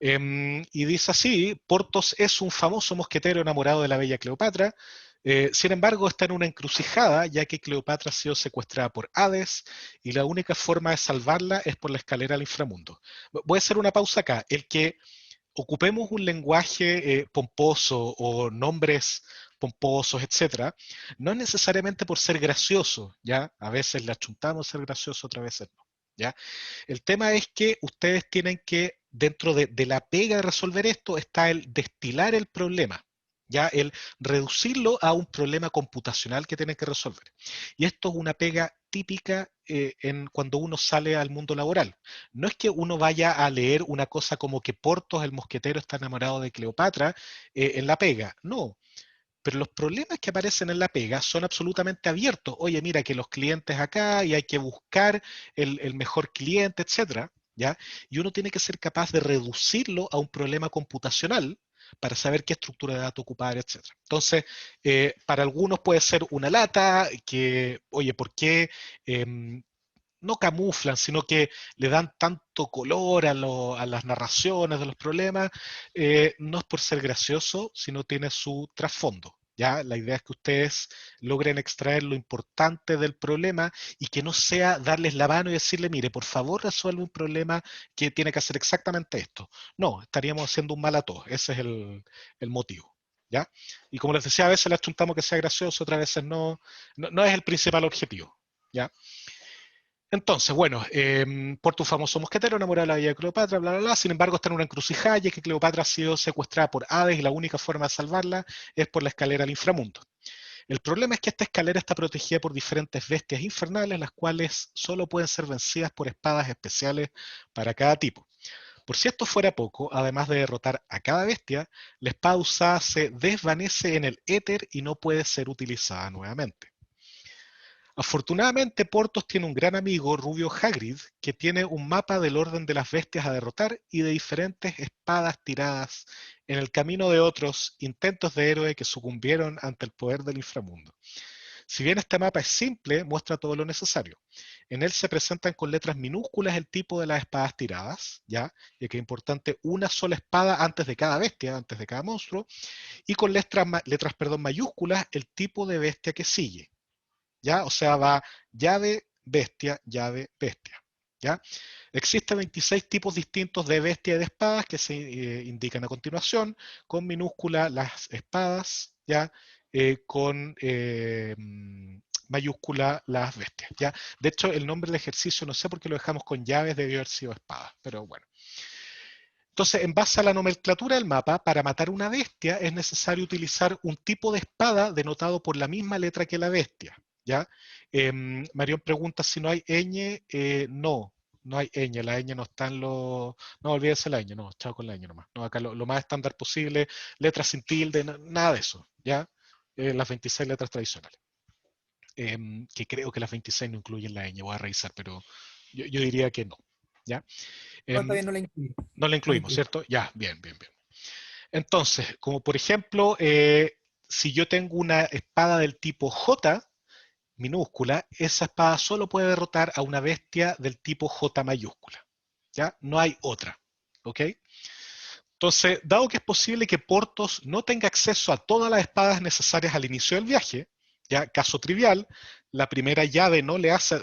Speaker 1: Y dice así: Porthos es un famoso mosquetero enamorado de la bella Cleopatra. Sin embargo, está en una encrucijada, ya que Cleopatra ha sido secuestrada por Hades y la única forma de salvarla es por la escalera al inframundo. Voy a hacer una pausa acá. El que ocupemos un lenguaje pomposo o nombres pomposos, etcétera, no es necesariamente por ser gracioso, ¿ya? A veces le achuntamos ser gracioso, otras veces no, ¿ya? El tema es que ustedes tienen que, dentro de la pega de resolver esto, está el destilar el problema, ¿ya? El reducirlo a un problema computacional que tienen que resolver. Y esto es una pega típica cuando uno sale al mundo laboral. No es que uno vaya a leer una cosa como que Porthos, el mosquetero, está enamorado de Cleopatra en la pega. No. Pero los problemas que aparecen en la pega son absolutamente abiertos. Oye, mira que los clientes acá y hay que buscar el mejor cliente, etcétera, ¿ya? Y uno tiene que ser capaz de reducirlo a un problema computacional para saber qué estructura de datos ocupar, etcétera. Entonces, para algunos puede ser una lata que, oye, ¿por qué no camuflan, sino que le dan tanto color a las narraciones de los problemas? No es por ser gracioso, sino tiene su trasfondo, ¿ya? La idea es que ustedes logren extraer lo importante del problema y que no sea darles la mano y decirle, mire, por favor resuelve un problema que tiene que hacer exactamente esto. No, estaríamos haciendo un mal a todos. Ese es el motivo, ¿ya? Y como les decía, a veces le achuntamos que sea gracioso, otras veces no es el principal objetivo, ¿ya? Entonces, bueno, por tu famoso mosquetero enamorado de la bella Cleopatra, bla, bla, bla. Sin embargo, está en una encrucijada, y es que Cleopatra ha sido secuestrada por Hades y la única forma de salvarla es por la escalera al inframundo. El problema es que esta escalera está protegida por diferentes bestias infernales, las cuales solo pueden ser vencidas por espadas especiales para cada tipo. Por si esto fuera poco, además de derrotar a cada bestia, la espada usada se desvanece en el éter y no puede ser utilizada nuevamente. Afortunadamente, Porthos tiene un gran amigo, Rubio Hagrid, que tiene un mapa del orden de las bestias a derrotar y de diferentes espadas tiradas en el camino de otros intentos de héroe que sucumbieron ante el poder del inframundo. Si bien este mapa es simple, muestra todo lo necesario. En él se presentan con letras minúsculas el tipo de las espadas tiradas, ¿ya? Y que es importante una sola espada antes de cada bestia, antes de cada monstruo, y con letras mayúsculas el tipo de bestia que sigue. ¿Ya? O sea, va llave, bestia, ¿ya? Existen 26 tipos distintos de bestia y de espadas que se indican a continuación, con minúscula las espadas, ¿ya? Con mayúscula las bestias, ¿ya? De hecho, el nombre del ejercicio, no sé por qué lo dejamos con llaves, debió haber sido espadas, pero bueno. Entonces, en base a la nomenclatura del mapa, para matar una bestia es necesario utilizar un tipo de espada denotado por la misma letra que la bestia, ¿ya? Marión pregunta si no hay ñ. No hay ñ, la ñ no está en los... No, olvídense la ñ, no, chao con la ñ nomás. No, acá lo más estándar posible, letras sin tilde, nada de eso, ¿ya? Las 26 letras tradicionales. Que creo que las 26 no incluyen la ñ, voy a revisar, pero yo diría que no, ¿ya?
Speaker 4: No, todavía no la incluí.
Speaker 1: No la incluimos, ¿cierto? Ya, bien. Entonces, como por ejemplo, si yo tengo una espada del tipo J, minúscula, esa espada solo puede derrotar a una bestia del tipo J mayúscula, ¿ya? No hay otra, ¿ok? Entonces, dado que es posible que Porthos no tenga acceso a todas las espadas necesarias al inicio del viaje, ya, caso trivial, la primera espada no le hace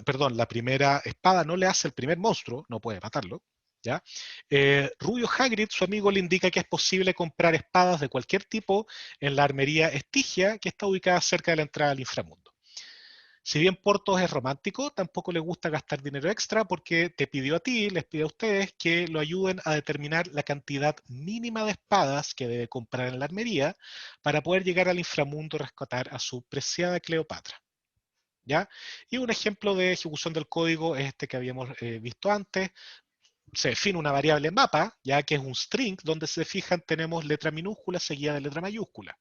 Speaker 1: el primer monstruo, no puede matarlo, ¿ya? Rubio Hagrid, su amigo, le indica que es posible comprar espadas de cualquier tipo en la armería Estigia, que está ubicada cerca de la entrada al inframundo. Si bien Porthos es romántico, tampoco le gusta gastar dinero extra porque les pide a ustedes que lo ayuden a determinar la cantidad mínima de espadas que debe comprar en la armería para poder llegar al inframundo y rescatar a su preciada Cleopatra, ¿ya? Y un ejemplo de ejecución del código es este que habíamos visto antes. Se define una variable mapa, ya que es un string, donde se fijan tenemos letra minúscula seguida de letra mayúscula,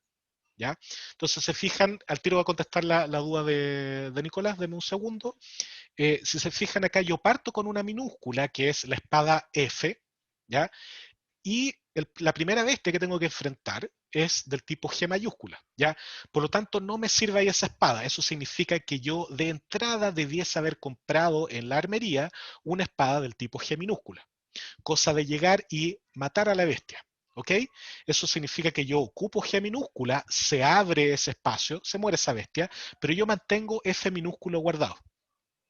Speaker 1: ¿ya? Entonces se fijan, al tiro va a contestar la duda de Nicolás, denme un segundo. Si se fijan acá, yo parto con una minúscula, que es la espada F, ¿ya? Y la primera bestia que tengo que enfrentar es del tipo G mayúscula, ¿ya? Por lo tanto, no me sirve ahí esa espada. Eso significa que yo de entrada debiese haber comprado en la armería una espada del tipo G minúscula. Cosa de llegar y matar a la bestia, ¿ok? Eso significa que yo ocupo G minúscula, se abre ese espacio, se muere esa bestia, pero yo mantengo F minúsculo guardado,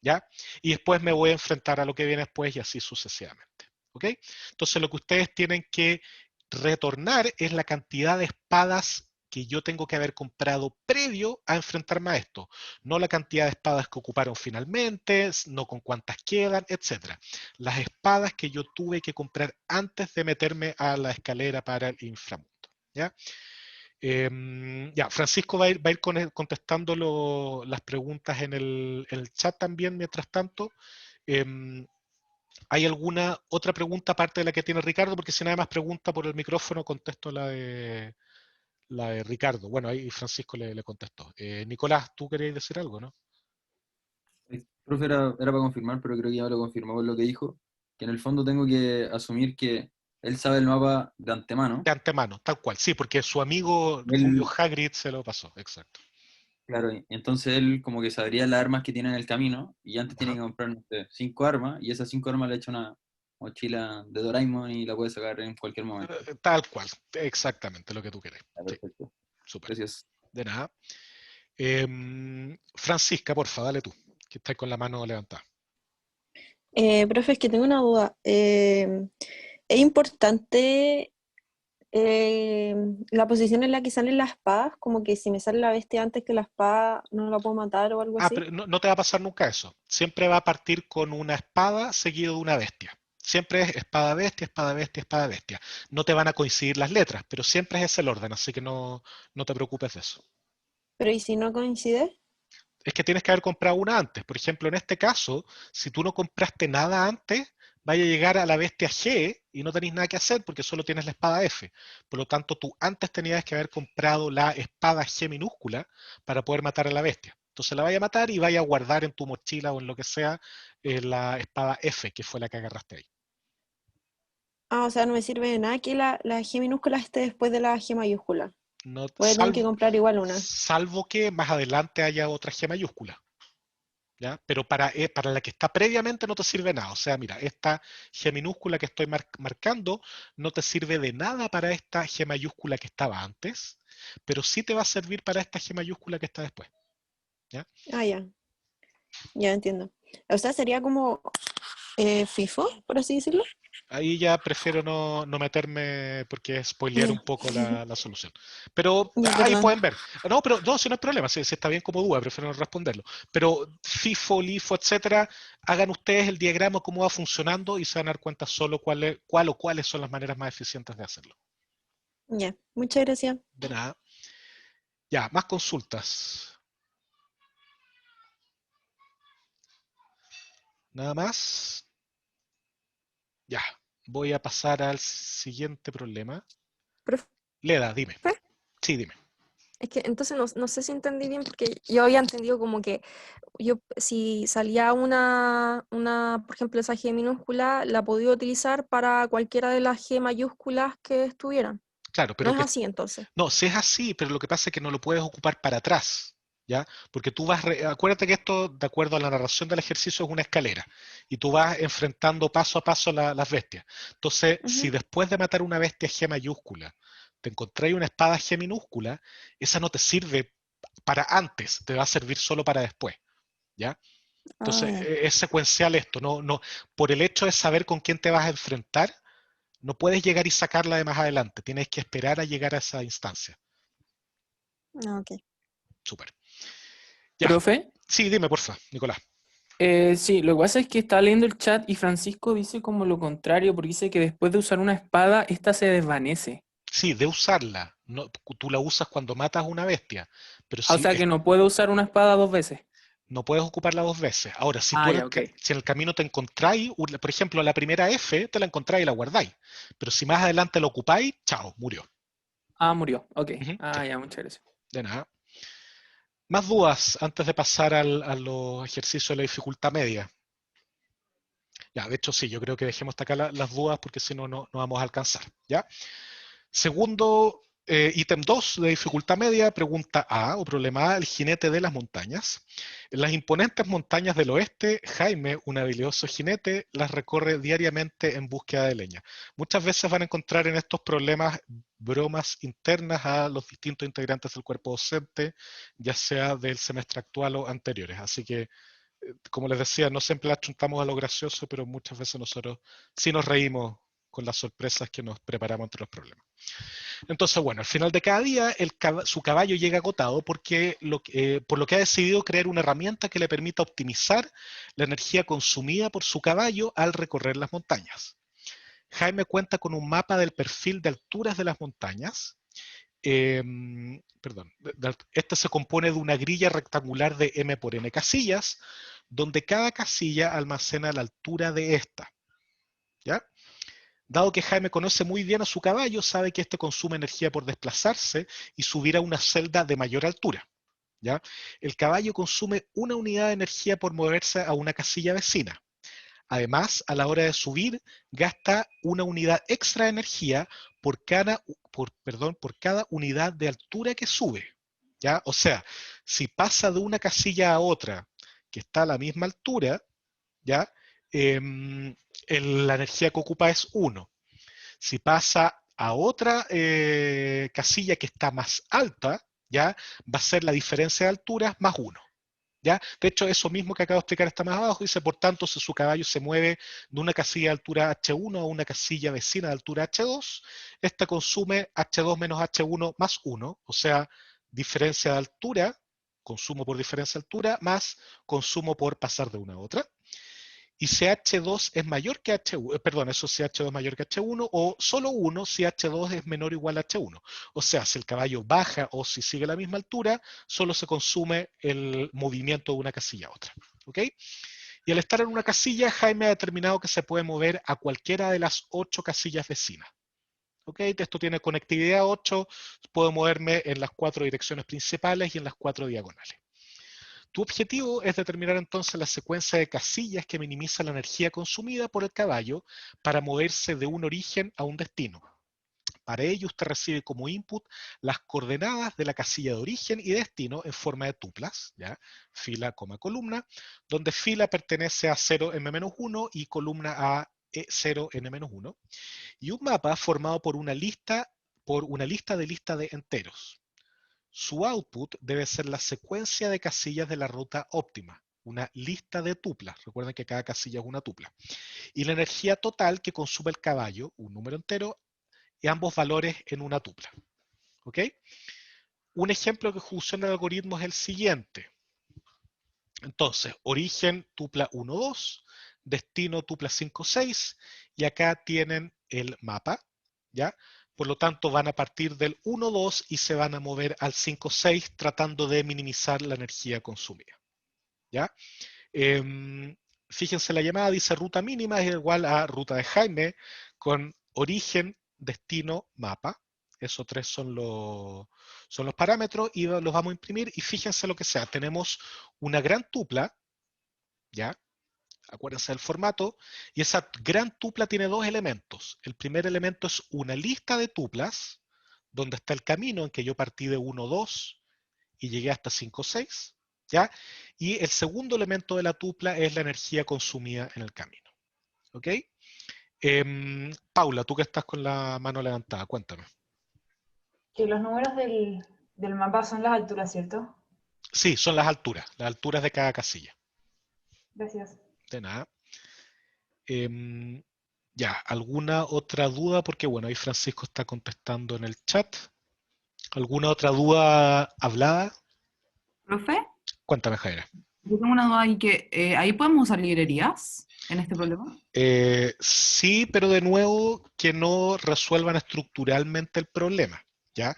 Speaker 1: ¿ya? Y después me voy a enfrentar a lo que viene después y así sucesivamente, ¿ok? Entonces lo que ustedes tienen que retornar es la cantidad de espadas que yo tengo que haber comprado previo a enfrentarme a esto, no la cantidad de espadas que ocuparon finalmente, no con cuántas quedan, etc. Las espadas que yo tuve que comprar antes de meterme a la escalera para el inframundo, ¿ya? Ya, Francisco va a ir contestando las preguntas en el chat también, mientras tanto. ¿Hay alguna otra pregunta aparte de la que tiene Ricardo? Porque si nada más pregunta por el micrófono, contesto la de Ricardo. Bueno, ahí Francisco le contestó. Nicolás, ¿tú querías decir algo, no?
Speaker 5: Profe, era para confirmar, pero creo que ya me lo confirmó con lo que dijo, que en el fondo tengo que asumir que él sabe el mapa de antemano.
Speaker 1: De antemano, tal cual, sí, porque su amigo Rubio Hagrid se lo pasó, exacto.
Speaker 5: Claro, y entonces él como que sabría las armas que tiene en el camino, y antes tiene que comprar, no sé, 5 armas, y esas 5 armas le echa una mochila de Doraemon y la puede sacar en cualquier momento.
Speaker 1: Tal cual, exactamente lo que tú querés.
Speaker 5: Perfecto.
Speaker 1: Sí, súper.
Speaker 5: Gracias.
Speaker 1: De nada. Francisca, porfa, dale tú, que estás con la mano levantada.
Speaker 9: Profe, es que tengo una duda. ¿Es importante la posición en la que salen las espadas? Como que si me sale la bestia antes que la espada, ¿no la puedo matar o algo así?
Speaker 1: Pero no te va a pasar nunca eso. Siempre va a partir con una espada seguido de una bestia. Siempre es espada bestia, espada bestia, espada bestia. No te van a coincidir las letras, pero siempre es ese el orden, así que no te preocupes de eso.
Speaker 9: Pero ¿y si no coincide?
Speaker 1: Es que tienes que haber comprado una antes. Por ejemplo, en este caso, si tú no compraste nada antes, vaya a llegar a la bestia G y no tenéis nada que hacer porque solo tienes la espada F. Por lo tanto, tú antes tenías que haber comprado la espada G minúscula para poder matar a la bestia. Entonces la vaya a matar y vaya a guardar en tu mochila o en lo que sea la espada F, que fue la que agarraste ahí.
Speaker 9: Ah, o sea, no me sirve de nada que la G minúscula esté después de la G mayúscula.
Speaker 1: No,
Speaker 9: Voy a tener que comprar igual una.
Speaker 1: salvo que más adelante haya otra G mayúscula. ¿Ya? Pero para la que está previamente no te sirve nada. O sea, mira, esta G minúscula que estoy marcando no te sirve de nada para esta G mayúscula que estaba antes, pero sí te va a servir para esta G mayúscula que está después. ¿Ya?
Speaker 9: Ah, ya. Ya entiendo. O sea, sería como FIFO, por así decirlo.
Speaker 1: Ahí ya prefiero no meterme porque es spoilear un poco la solución. Pero
Speaker 9: Ya,
Speaker 1: ahí
Speaker 9: perdón.
Speaker 1: pueden ver. No, pero no, si no hay problema, si está bien como duda, prefiero no responderlo. Pero FIFO, LIFO, etcétera, hagan ustedes el diagrama cómo va funcionando y se van a dar cuenta solo cuáles son las maneras más eficientes de hacerlo.
Speaker 9: Ya, muchas gracias.
Speaker 1: De nada. Ya, más consultas. Nada más. Ya, voy a pasar al siguiente problema.
Speaker 13: Profe,
Speaker 1: Leda, dime. Sí, dime.
Speaker 13: es que entonces no sé si entendí bien, porque yo había entendido como que yo, si salía por ejemplo, esa G minúscula, la podía utilizar para cualquiera de las G mayúsculas que estuvieran.
Speaker 1: Claro,
Speaker 13: No
Speaker 1: pero
Speaker 13: es así entonces.
Speaker 1: no, si es así, pero lo que pasa es que no lo puedes ocupar para atrás, ¿ya? Porque tú acuérdate que esto, de acuerdo a la narración del ejercicio, es una escalera, y tú vas enfrentando paso a paso las bestias. Entonces, si después de matar una bestia G mayúscula, te encontráis una espada G minúscula, esa no te sirve para antes, te va a servir solo para después, ¿ya? Entonces, es secuencial esto, por el hecho de saber con quién te vas a enfrentar, no puedes llegar y sacarla de más adelante, tienes que esperar a llegar a esa instancia.
Speaker 13: Ok.
Speaker 1: Súper. Ya.
Speaker 14: ¿Profe?
Speaker 1: Sí, dime, porfa, Nicolás.
Speaker 14: Sí, lo que pasa es que estaba leyendo el chat y Francisco dice como lo contrario, porque dice que después de usar una espada, esta se desvanece.
Speaker 1: Sí, de usarla. No, tú la usas cuando matas a una bestia, pero
Speaker 14: O
Speaker 1: si,
Speaker 14: sea que no puedo usar una espada 2 veces.
Speaker 1: no puedes ocuparla 2 veces. Ahora, si
Speaker 14: Ah,
Speaker 1: tú
Speaker 14: ya, ok.
Speaker 1: si en el camino te encontráis, por ejemplo, la primera F, te la encontráis y la guardáis. Pero si más adelante la ocupáis, chao, murió.
Speaker 14: Ah, murió, ok.
Speaker 1: Ujú,
Speaker 14: Ah,
Speaker 1: sí.
Speaker 14: ya, muchas gracias.
Speaker 1: De nada. Más dudas antes de pasar a los ejercicios de la dificultad media. Ya, de hecho sí, yo creo que dejemos hasta acá las dudas porque si no, no vamos a alcanzar. ¿Ya? Segundo, ítem 2 de dificultad media, pregunta A o problema A, el jinete de las montañas. En las imponentes montañas del oeste, Jaime, un habilidoso jinete, las recorre diariamente en búsqueda de leña. Muchas veces van a encontrar en estos problemas bromas internas a los distintos integrantes del cuerpo docente, ya sea del semestre actual o anteriores. Así que, como les decía, no siempre la chuntamos a lo gracioso, pero muchas veces nosotros sí nos reímos con las sorpresas que nos preparamos entre los problemas. Entonces, bueno, al final de cada día su caballo llega agotado porque por lo que ha decidido crear una herramienta que le permita optimizar la energía consumida por su caballo al recorrer las montañas. Jaime cuenta con un mapa del perfil de alturas de las montañas. Este se compone de una grilla rectangular de M por N casillas, donde cada casilla almacena la altura de esta. ¿Ya? Dado que Jaime conoce muy bien a su caballo, sabe que este consume energía por desplazarse y subir a una celda de mayor altura. ¿Ya? El caballo consume una unidad de energía por moverse a una casilla vecina. Además, a la hora de subir, gasta una unidad extra de energía por cada unidad de altura que sube. ¿Ya? O sea, si pasa de una casilla a otra que está a la misma altura, ¿ya? La energía que ocupa es 1. Si pasa a otra casilla que está más alta, ¿ya? Va a ser la diferencia de alturas más 1. ¿Ya? De hecho, eso mismo que acabo de explicar está más abajo, dice, por tanto, si su caballo se mueve de una casilla de altura H1 a una casilla vecina de altura H2, esta consume H2 menos H1 más 1, o sea, diferencia de altura, consumo por diferencia de altura, más consumo por pasar de una a otra. Y si H2 es mayor que H1, eso si H2 es mayor que H1, o solo 1 si H2 es menor o igual a H1. O sea, si el caballo baja o si sigue a la misma altura, solo se consume el movimiento de una casilla a otra. ¿Ok? Y al estar en una casilla, Jaime ha determinado que se puede mover a cualquiera de las 8 casillas vecinas. ¿Ok? Esto tiene conectividad 8, puedo moverme en las 4 direcciones principales y en las 4 diagonales. Tu objetivo es determinar entonces la secuencia de casillas que minimiza la energía consumida por el caballo para moverse de un origen a un destino. Para ello, usted recibe como input las coordenadas de la casilla de origen y destino en forma de tuplas, ¿ya? Fila, coma, columna, donde fila pertenece a 0m-1 y columna a 0n-1, y un mapa formado por una lista de enteros. Su output debe ser la secuencia de casillas de la ruta óptima, una lista de tuplas. Recuerden que cada casilla es una tupla. Y la energía total que consume el caballo, un número entero, y ambos valores en una tupla. ¿Ok? Un ejemplo que funciona el algoritmo es el siguiente. Entonces, origen tupla 1, 2, destino tupla 5, 6, y acá tienen el mapa, ¿ya? Por lo tanto, van a partir del 1, 2 y se van a mover al 5, 6 tratando de minimizar la energía consumida, ¿ya? Fíjense la llamada, dice ruta mínima es igual a ruta de Jaime con origen, destino, mapa. Esos 3 son los parámetros y los vamos a imprimir y fíjense lo que sea. Tenemos una gran tupla, ¿ya? Acuérdense del formato, y esa gran tupla tiene 2 elementos. El primer elemento es una lista de tuplas, donde está el camino en que yo partí de 1, 2 y llegué hasta 5, 6, ¿ya? Y el segundo elemento de la tupla es la energía consumida en el camino. ¿Ok? Paula, tú que estás con la mano levantada, cuéntame.
Speaker 8: Que los números del mapa son las alturas, ¿cierto?
Speaker 1: Sí, son las alturas de cada casilla.
Speaker 8: Gracias.
Speaker 1: De nada. Ya, ¿alguna otra duda? Porque bueno, ahí Francisco está contestando en el chat. ¿Alguna otra duda hablada?
Speaker 11: ¿Profe?
Speaker 1: Cuéntame, Jaira.
Speaker 11: Yo tengo una duda ahí que ahí podemos usar librerías en este problema.
Speaker 1: Sí, pero de nuevo que no resuelvan estructuralmente el problema, ¿ya?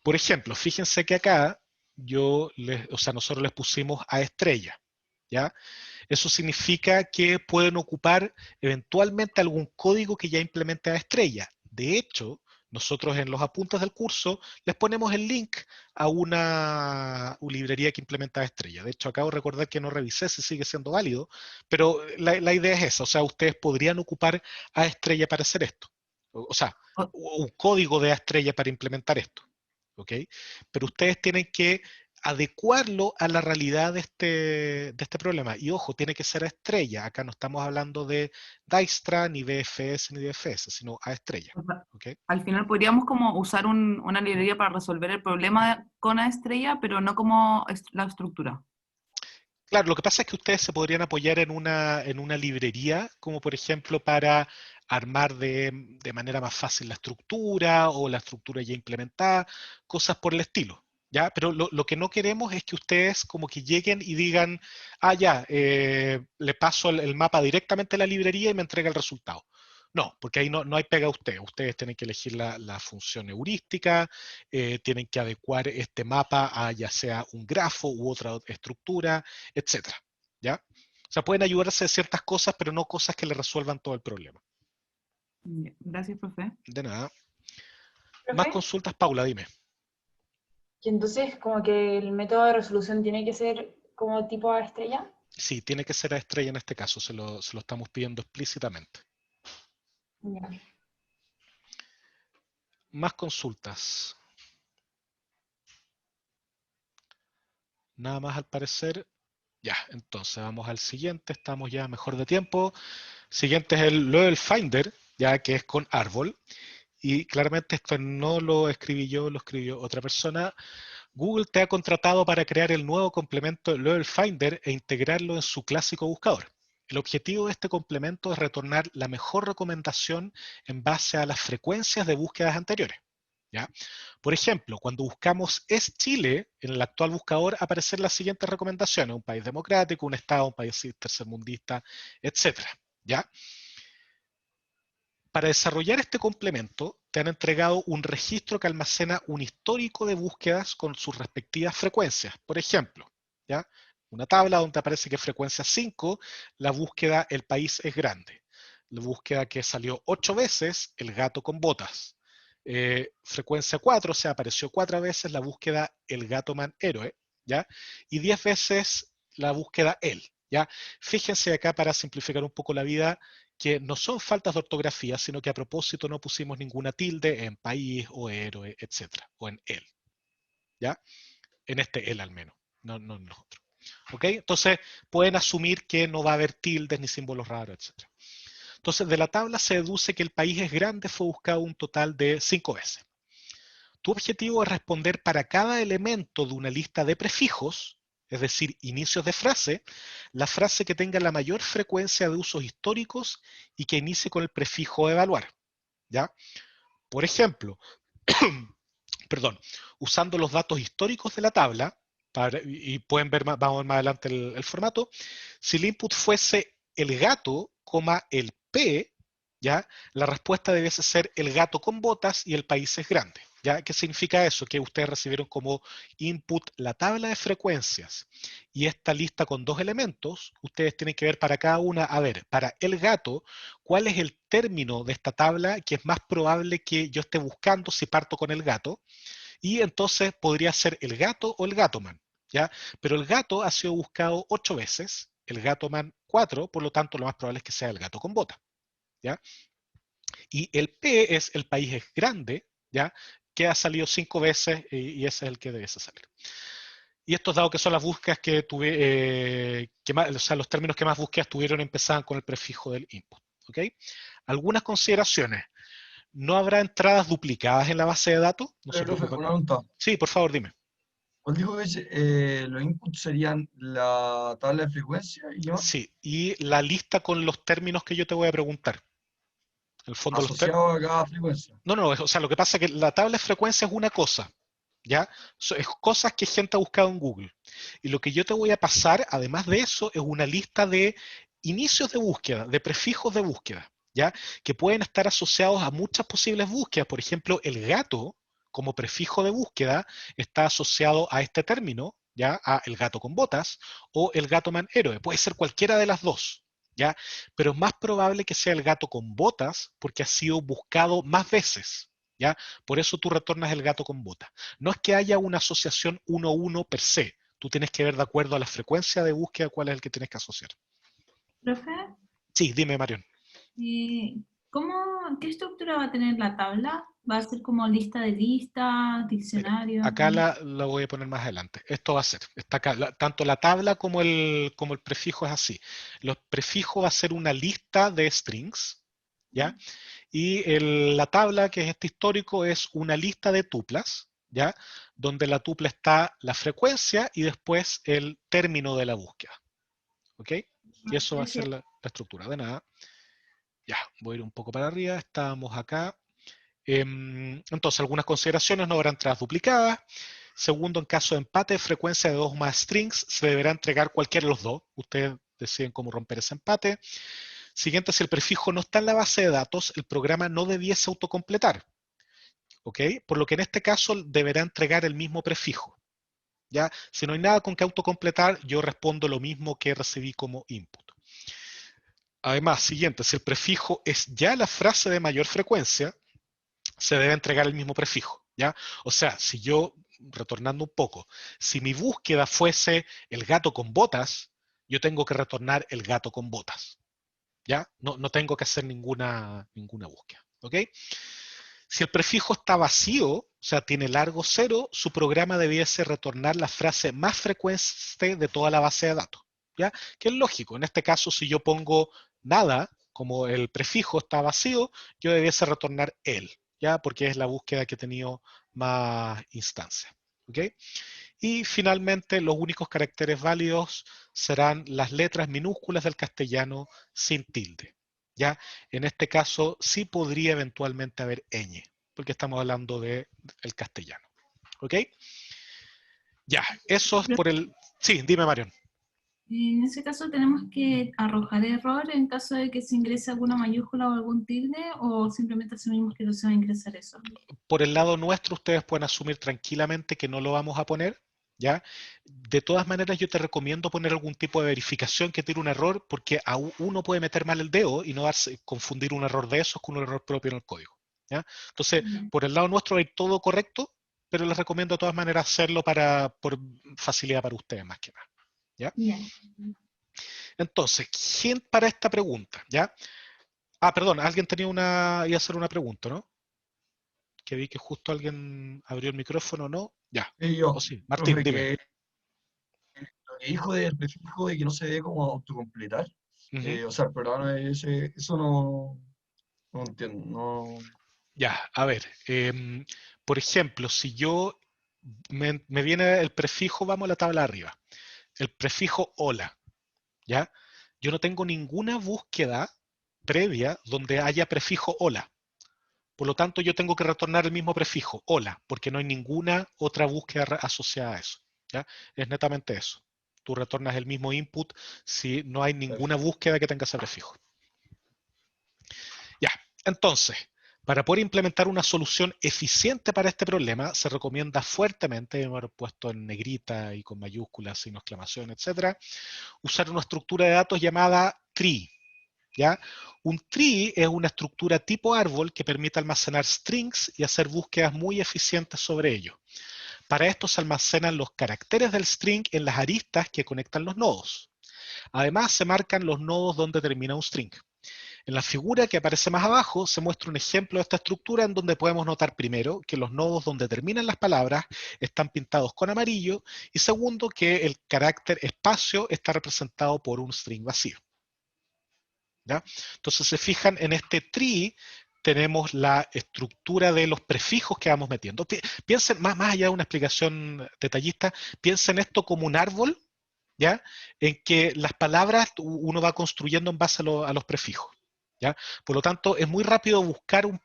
Speaker 1: Por ejemplo, fíjense que acá nosotros les pusimos a estrella, ¿ya? Eso significa que pueden ocupar eventualmente algún código que ya implemente a estrella. De hecho, nosotros en los apuntes del curso les ponemos el link a una librería que implementa a estrella. De hecho, acabo de recordar que no revisé si sigue siendo válido, pero la idea es esa. O sea, ustedes podrían ocupar a estrella para hacer esto. O sea, un código de a estrella para implementar esto. ¿Ok? Pero ustedes tienen que adecuarlo a la realidad de este problema. Y ojo, tiene que ser a estrella. Acá no estamos hablando de Dijkstra, ni BFS, ni DFS, sino a estrella. ¿Okay?
Speaker 11: Al final podríamos como usar una librería para resolver el problema con A estrella, pero no como la estructura.
Speaker 1: Claro, lo que pasa es que ustedes se podrían apoyar en una librería, como por ejemplo para armar de manera más fácil la estructura o la estructura ya implementada, cosas por el estilo. ¿Ya? Pero lo que no queremos es que ustedes como que lleguen y digan, le paso el mapa directamente a la librería y me entrega el resultado. No, porque ahí no hay pega a ustedes. Ustedes tienen que elegir la función heurística, tienen que adecuar este mapa a ya sea un grafo u otra estructura, etc. ¿Ya? O sea, pueden ayudarse de ciertas cosas, pero no cosas que le resuelvan todo el problema.
Speaker 11: Gracias, profe.
Speaker 1: De nada.
Speaker 8: ¿Profe?
Speaker 1: Más consultas, Paula, dime.
Speaker 8: Y entonces, como que el método de resolución tiene que ser como tipo A estrella.
Speaker 1: Sí, tiene que ser a estrella en este caso, se lo estamos pidiendo explícitamente.
Speaker 8: Ya.
Speaker 1: Más consultas. Nada más al parecer. Ya, entonces vamos al siguiente, estamos ya mejor de tiempo. Siguiente es el Level Finder, ya que es con árbol. Y claramente esto no lo escribí yo, lo escribió otra persona. Google te ha contratado para crear el nuevo complemento Level Finder e integrarlo en su clásico buscador. El objetivo de este complemento es retornar la mejor recomendación en base a las frecuencias de búsquedas anteriores. ¿Ya? Por ejemplo, cuando buscamos ¿es Chile? En el actual buscador aparecen las siguientes recomendaciones: un país democrático, un estado, un país tercermundista, etc. ¿Ya? Para desarrollar este complemento, te han entregado un registro que almacena un histórico de búsquedas con sus respectivas frecuencias. Por ejemplo, ¿ya? Una tabla donde aparece que frecuencia 5, la búsqueda el país es grande. La búsqueda que salió 8 veces, el gato con botas. Frecuencia 4, o sea, apareció 4 veces la búsqueda el gato man héroe, ¿ya? Y 10 veces la búsqueda él, ¿ya? Fíjense acá para simplificar un poco la vida que no son faltas de ortografía, sino que a propósito no pusimos ninguna tilde en país o héroe, etcétera, o en él, ¿ya? En este él al menos, no en los otros. ¿Ok? Entonces pueden asumir que no va a haber tildes ni símbolos raros, etcétera. Entonces de la tabla se deduce que el país es grande fue buscado un total de 5 veces. Tu objetivo es responder para cada elemento de una lista de prefijos, es decir, inicios de frase, la frase que tenga la mayor frecuencia de usos históricos y que inicie con el prefijo evaluar, ¿ya? Por ejemplo, perdón, usando los datos históricos de la tabla, y pueden ver, vamos a ver más adelante el formato, si el input fuese el gato, el P, ¿ya? La respuesta debiese ser el gato con botas y el país es grande. ¿Ya? ¿Qué significa eso? Que ustedes recibieron como input la tabla de frecuencias y esta lista con 2 elementos, ustedes tienen que ver para cada una, a ver, para el gato, ¿cuál es el término de esta tabla que es más probable que yo esté buscando si parto con el gato? Y entonces podría ser el gato o el gatoman, ¿ya? Pero el gato ha sido buscado 8 veces, el gatoman 4, por lo tanto lo más probable es que sea el gato con bota, ¿ya? Y el P es el país es grande, ¿ya? Que ha salido 5 veces y ese es el que debiese salir. Y estos dados que son las búsquedas que tuve, o sea, los términos que más búsquedas tuvieron empezaban con el prefijo del input, ¿ok? Algunas consideraciones. ¿No habrá entradas duplicadas en la base de datos? No se
Speaker 12: Profe,
Speaker 1: preocupen.
Speaker 12: una pregunta.
Speaker 1: Sí, por favor, dime.
Speaker 12: ¿Cuál dijo que los inputs serían la tabla de frecuencia y qué más?
Speaker 1: Sí, y la lista con los términos que yo te voy a preguntar. En el fondo,
Speaker 12: Asociado a cada frecuencia.
Speaker 1: No, o sea, lo que pasa es que la tabla de frecuencia es una cosa, ¿ya? Es cosas que gente ha buscado en Google. Y lo que yo te voy a pasar, además de eso, es una lista de inicios de búsqueda, de prefijos de búsqueda, ¿ya? Que pueden estar asociados a muchas posibles búsquedas. Por ejemplo, el gato, como prefijo de búsqueda, está asociado a este término, ¿ya? A el gato con botas o el gato man héroe. Puede ser cualquiera de las dos, ¿ya? Pero es más probable que sea el gato con botas porque ha sido buscado más veces, ¿ya? Por eso tú retornas el gato con botas. No es que haya una asociación 1-1 per se. Tú tienes que ver de acuerdo a la frecuencia de búsqueda cuál es el que tienes que asociar.
Speaker 15: Profe,
Speaker 1: Sí, dime, Marión.
Speaker 15: ¿qué estructura va a tener la tabla? ¿Va a ser como lista de listas, diccionario?
Speaker 1: Acá la voy a poner más adelante. Esto va a ser, está acá, tanto la tabla como el prefijo es así. Los prefijos va a ser una lista de strings, ¿ya? Y la tabla, que es este histórico, es una lista de tuplas, ¿ya? Donde la tupla está la frecuencia y después el término de la búsqueda. ¿Ok? Y eso va a ser la estructura. De nada. Ya, voy a ir un poco para arriba. Estábamos acá. Entonces, algunas consideraciones: no habrá entradas duplicadas. Segundo, en caso de empate de frecuencia de 2 o más strings, se deberá entregar cualquiera de los dos. Ustedes deciden cómo romper ese empate. Siguiente, si el prefijo no está en la base de datos, el programa no debiese autocompletar. ¿Ok? Por lo que en este caso deberá entregar el mismo prefijo. ¿Ya? Si no hay nada con que autocompletar, yo respondo lo mismo que recibí como input. Además, siguiente, si el prefijo es ya la frase de mayor frecuencia, se debe entregar el mismo prefijo, ¿ya? O sea, si yo, retornando un poco, si mi búsqueda fuese el gato con botas, yo tengo que retornar el gato con botas, ¿ya? No tengo que hacer ninguna búsqueda, ¿ok? Si el prefijo está vacío, o sea, tiene largo 0, su programa debiese retornar la frase más frecuente de toda la base de datos, ¿ya? Que es lógico. En este caso, si yo pongo nada, como el prefijo está vacío, yo debiese retornar él, ¿ya? Porque es la búsqueda que he tenido más instancias, ¿ok? Y finalmente, los únicos caracteres válidos serán las letras minúsculas del castellano sin tilde. ¿Ya? En este caso sí podría eventualmente haber ñ, porque estamos hablando del castellano. ¿Ok? Ya, eso es por el... Sí, dime, Marión.
Speaker 15: En ese caso tenemos que arrojar error en caso de que se ingrese alguna mayúscula o algún tilde, o simplemente asumimos que no se va a ingresar eso.
Speaker 1: Por el lado nuestro, ustedes pueden asumir tranquilamente que no lo vamos a poner, ¿ya? De todas maneras, yo te recomiendo poner algún tipo de verificación que tire un error, porque uno puede meter mal el dedo y no confundir un error de esos con un error propio en el código, ¿ya? Entonces, por el lado nuestro hay todo correcto, pero les recomiendo de todas maneras hacerlo por facilidad para ustedes más que nada, ¿ya? Entonces, ¿quién para esta pregunta? ¿Ya? Perdón, alguien iba a hacer una pregunta, ¿no? Que vi que justo alguien abrió el micrófono, ¿no? Ya.
Speaker 12: Yo,
Speaker 1: Sí. Martín,
Speaker 12: profe,
Speaker 1: dime.
Speaker 12: que lo que dijo del prefijo de que no se debe como autocompletar, o sea, el programa eso no entiendo, no.
Speaker 1: Ya, a ver, por ejemplo, si yo me viene el prefijo, vamos a la tabla de arriba, el prefijo hola, ¿ya? Yo no tengo ninguna búsqueda previa donde haya prefijo hola. Por lo tanto, yo tengo que retornar el mismo prefijo, hola, porque no hay ninguna otra búsqueda asociada a eso, ¿ya? Es netamente eso. Tú retornas el mismo input si no hay ninguna búsqueda que tenga ese prefijo. Ya, entonces, para poder implementar una solución eficiente para este problema, se recomienda fuertemente, hemos puesto en negrita y con mayúsculas, signos de exclamación, etcétera, usar una estructura de datos llamada tree. ¿Ya? Un tree es una estructura tipo árbol que permite almacenar strings y hacer búsquedas muy eficientes sobre ellos. Para esto se almacenan los caracteres del string en las aristas que conectan los nodos. Además, se marcan los nodos donde termina un string. En la figura que aparece más abajo se muestra un ejemplo de esta estructura en donde podemos notar primero que los nodos donde terminan las palabras están pintados con amarillo y segundo que el carácter espacio está representado por un string vacío. ¿Ya? Entonces se fijan en este tree, tenemos la estructura de los prefijos que vamos metiendo. Piensen, más allá de una explicación detallista, piensen esto como un árbol, ¿ya? En que las palabras uno va construyendo en base a los prefijos, ¿ya? Por lo tanto, es muy rápido buscar un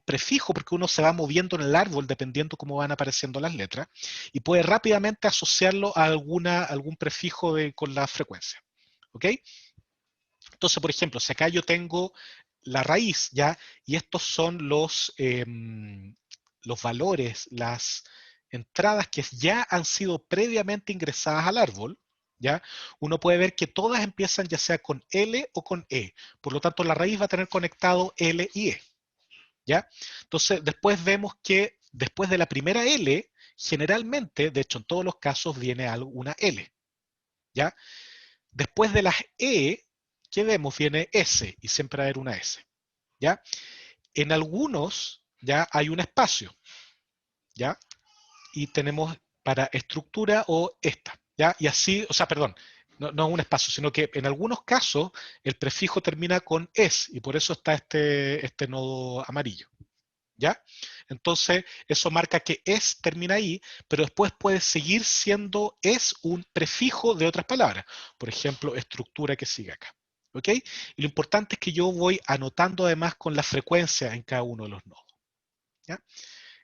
Speaker 1: prefijo porque uno se va moviendo en el árbol dependiendo cómo van apareciendo las letras y puede rápidamente asociarlo a algún prefijo con la frecuencia, ¿ok? Entonces, por ejemplo, si acá yo tengo la raíz, ¿ya? Y estos son los valores, las entradas que ya han sido previamente ingresadas al árbol, ¿ya? Uno puede ver que todas empiezan ya sea con L o con E. Por lo tanto, la raíz va a tener conectado L y E, ¿ya? Entonces, después vemos que después de la primera L, generalmente, de hecho en todos los casos, viene una L, ¿ya? Después de las E, ¿qué vemos? Viene S y siempre va a haber una S, ¿ya? En algunos ya hay un espacio, ¿ya? Y tenemos para estructura o esta, ¿ya? Y así, o sea, perdón, no un espacio, sino que en algunos casos el prefijo termina con es y por eso está este nodo amarillo, ¿ya? Entonces, eso marca que es termina ahí, pero después puede seguir siendo es un prefijo de otras palabras. Por ejemplo, estructura que sigue acá. ¿Ok? Y lo importante es que yo voy anotando además con la frecuencia en cada uno de los nodos. ¿Ya?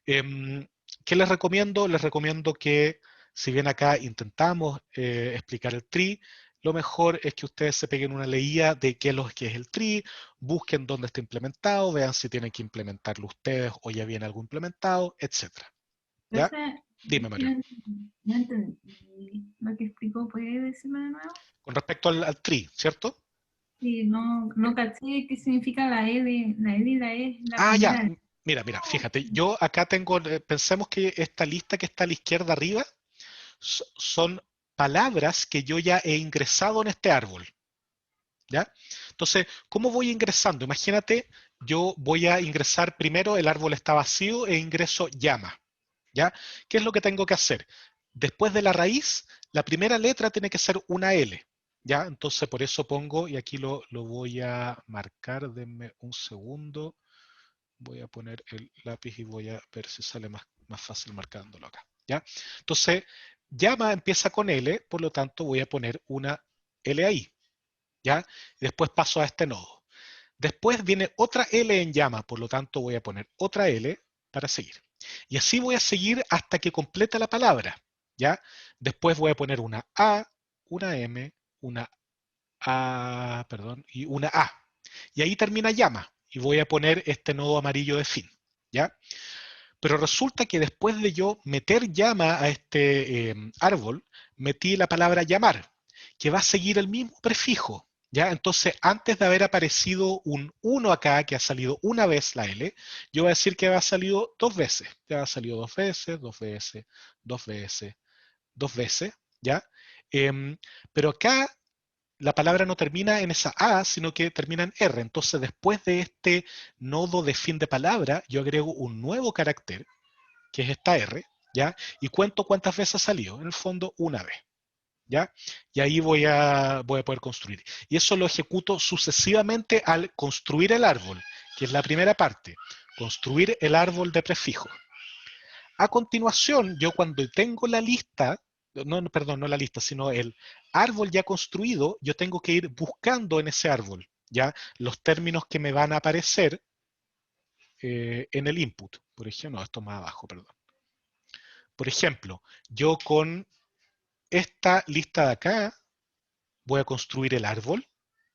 Speaker 1: ¿Qué les recomiendo? Les recomiendo que, si bien acá intentamos explicar el tree, lo mejor es que ustedes se peguen una leída de qué es el tree, busquen dónde está implementado, vean si tienen que implementarlo ustedes o ya viene algo implementado, etc. ¿Ya?
Speaker 15: Profe,
Speaker 1: Dime, María.
Speaker 15: no entendí lo que explicó, ¿puede decirme de nuevo?
Speaker 1: Con respecto al tree, ¿cierto?
Speaker 15: Sí, no caché qué significa la E y la E, la
Speaker 1: Ya.
Speaker 15: primera E.
Speaker 1: Mira, fíjate, yo acá tengo, pensemos que esta lista que está a la izquierda arriba son palabras que yo ya he ingresado en este árbol, ¿ya? Entonces, ¿cómo voy ingresando? Imagínate, yo voy a ingresar primero, el árbol está vacío e ingreso llama, ¿ya? ¿Qué es lo que tengo que hacer? Después de la raíz, la primera letra tiene que ser una L, ¿ya? Entonces, por eso pongo, y aquí lo voy a marcar, denme un segundo, voy a poner el lápiz y voy a ver si sale más fácil marcándolo acá, ¿ya? Entonces, llama empieza con L, por lo tanto voy a poner una L ahí, ¿ya? Y después paso a este nodo. Después viene otra L en llama, por lo tanto voy a poner otra L para seguir. Y así voy a seguir hasta que complete la palabra, ¿ya? Después voy a poner una A, una M, una A, perdón, y una A. Y ahí termina llama. Y voy a poner este nodo amarillo de fin, ¿ya? Pero resulta que después de yo meter llama a este árbol, metí la palabra llamar, que va a seguir el mismo prefijo. ¿Ya? Entonces, antes de haber aparecido un 1 acá, que ha salido una vez la L, yo voy a decir que ha salido 2 veces. Ya ha salido 2 veces, 2 veces, 2 veces, 2 veces, ¿ya? Pero acá la palabra no termina en esa A, sino que termina en R. Entonces, después de este nodo de fin de palabra, yo agrego un nuevo carácter, que es esta R, ¿ya? Y cuento cuántas veces ha salido. En el fondo, una vez. ¿Ya? Y ahí voy a poder construir. Y eso lo ejecuto sucesivamente al construir el árbol, que es la primera parte, construir el árbol de prefijos. A continuación, yo cuando tengo la lista, perdón, no la lista, sino el árbol ya construido, yo tengo que ir buscando en ese árbol, ¿ya? Los términos que me van a aparecer en el input. Por ejemplo, no, esto más abajo, perdón. Por ejemplo, yo con esta lista de acá voy a construir el árbol,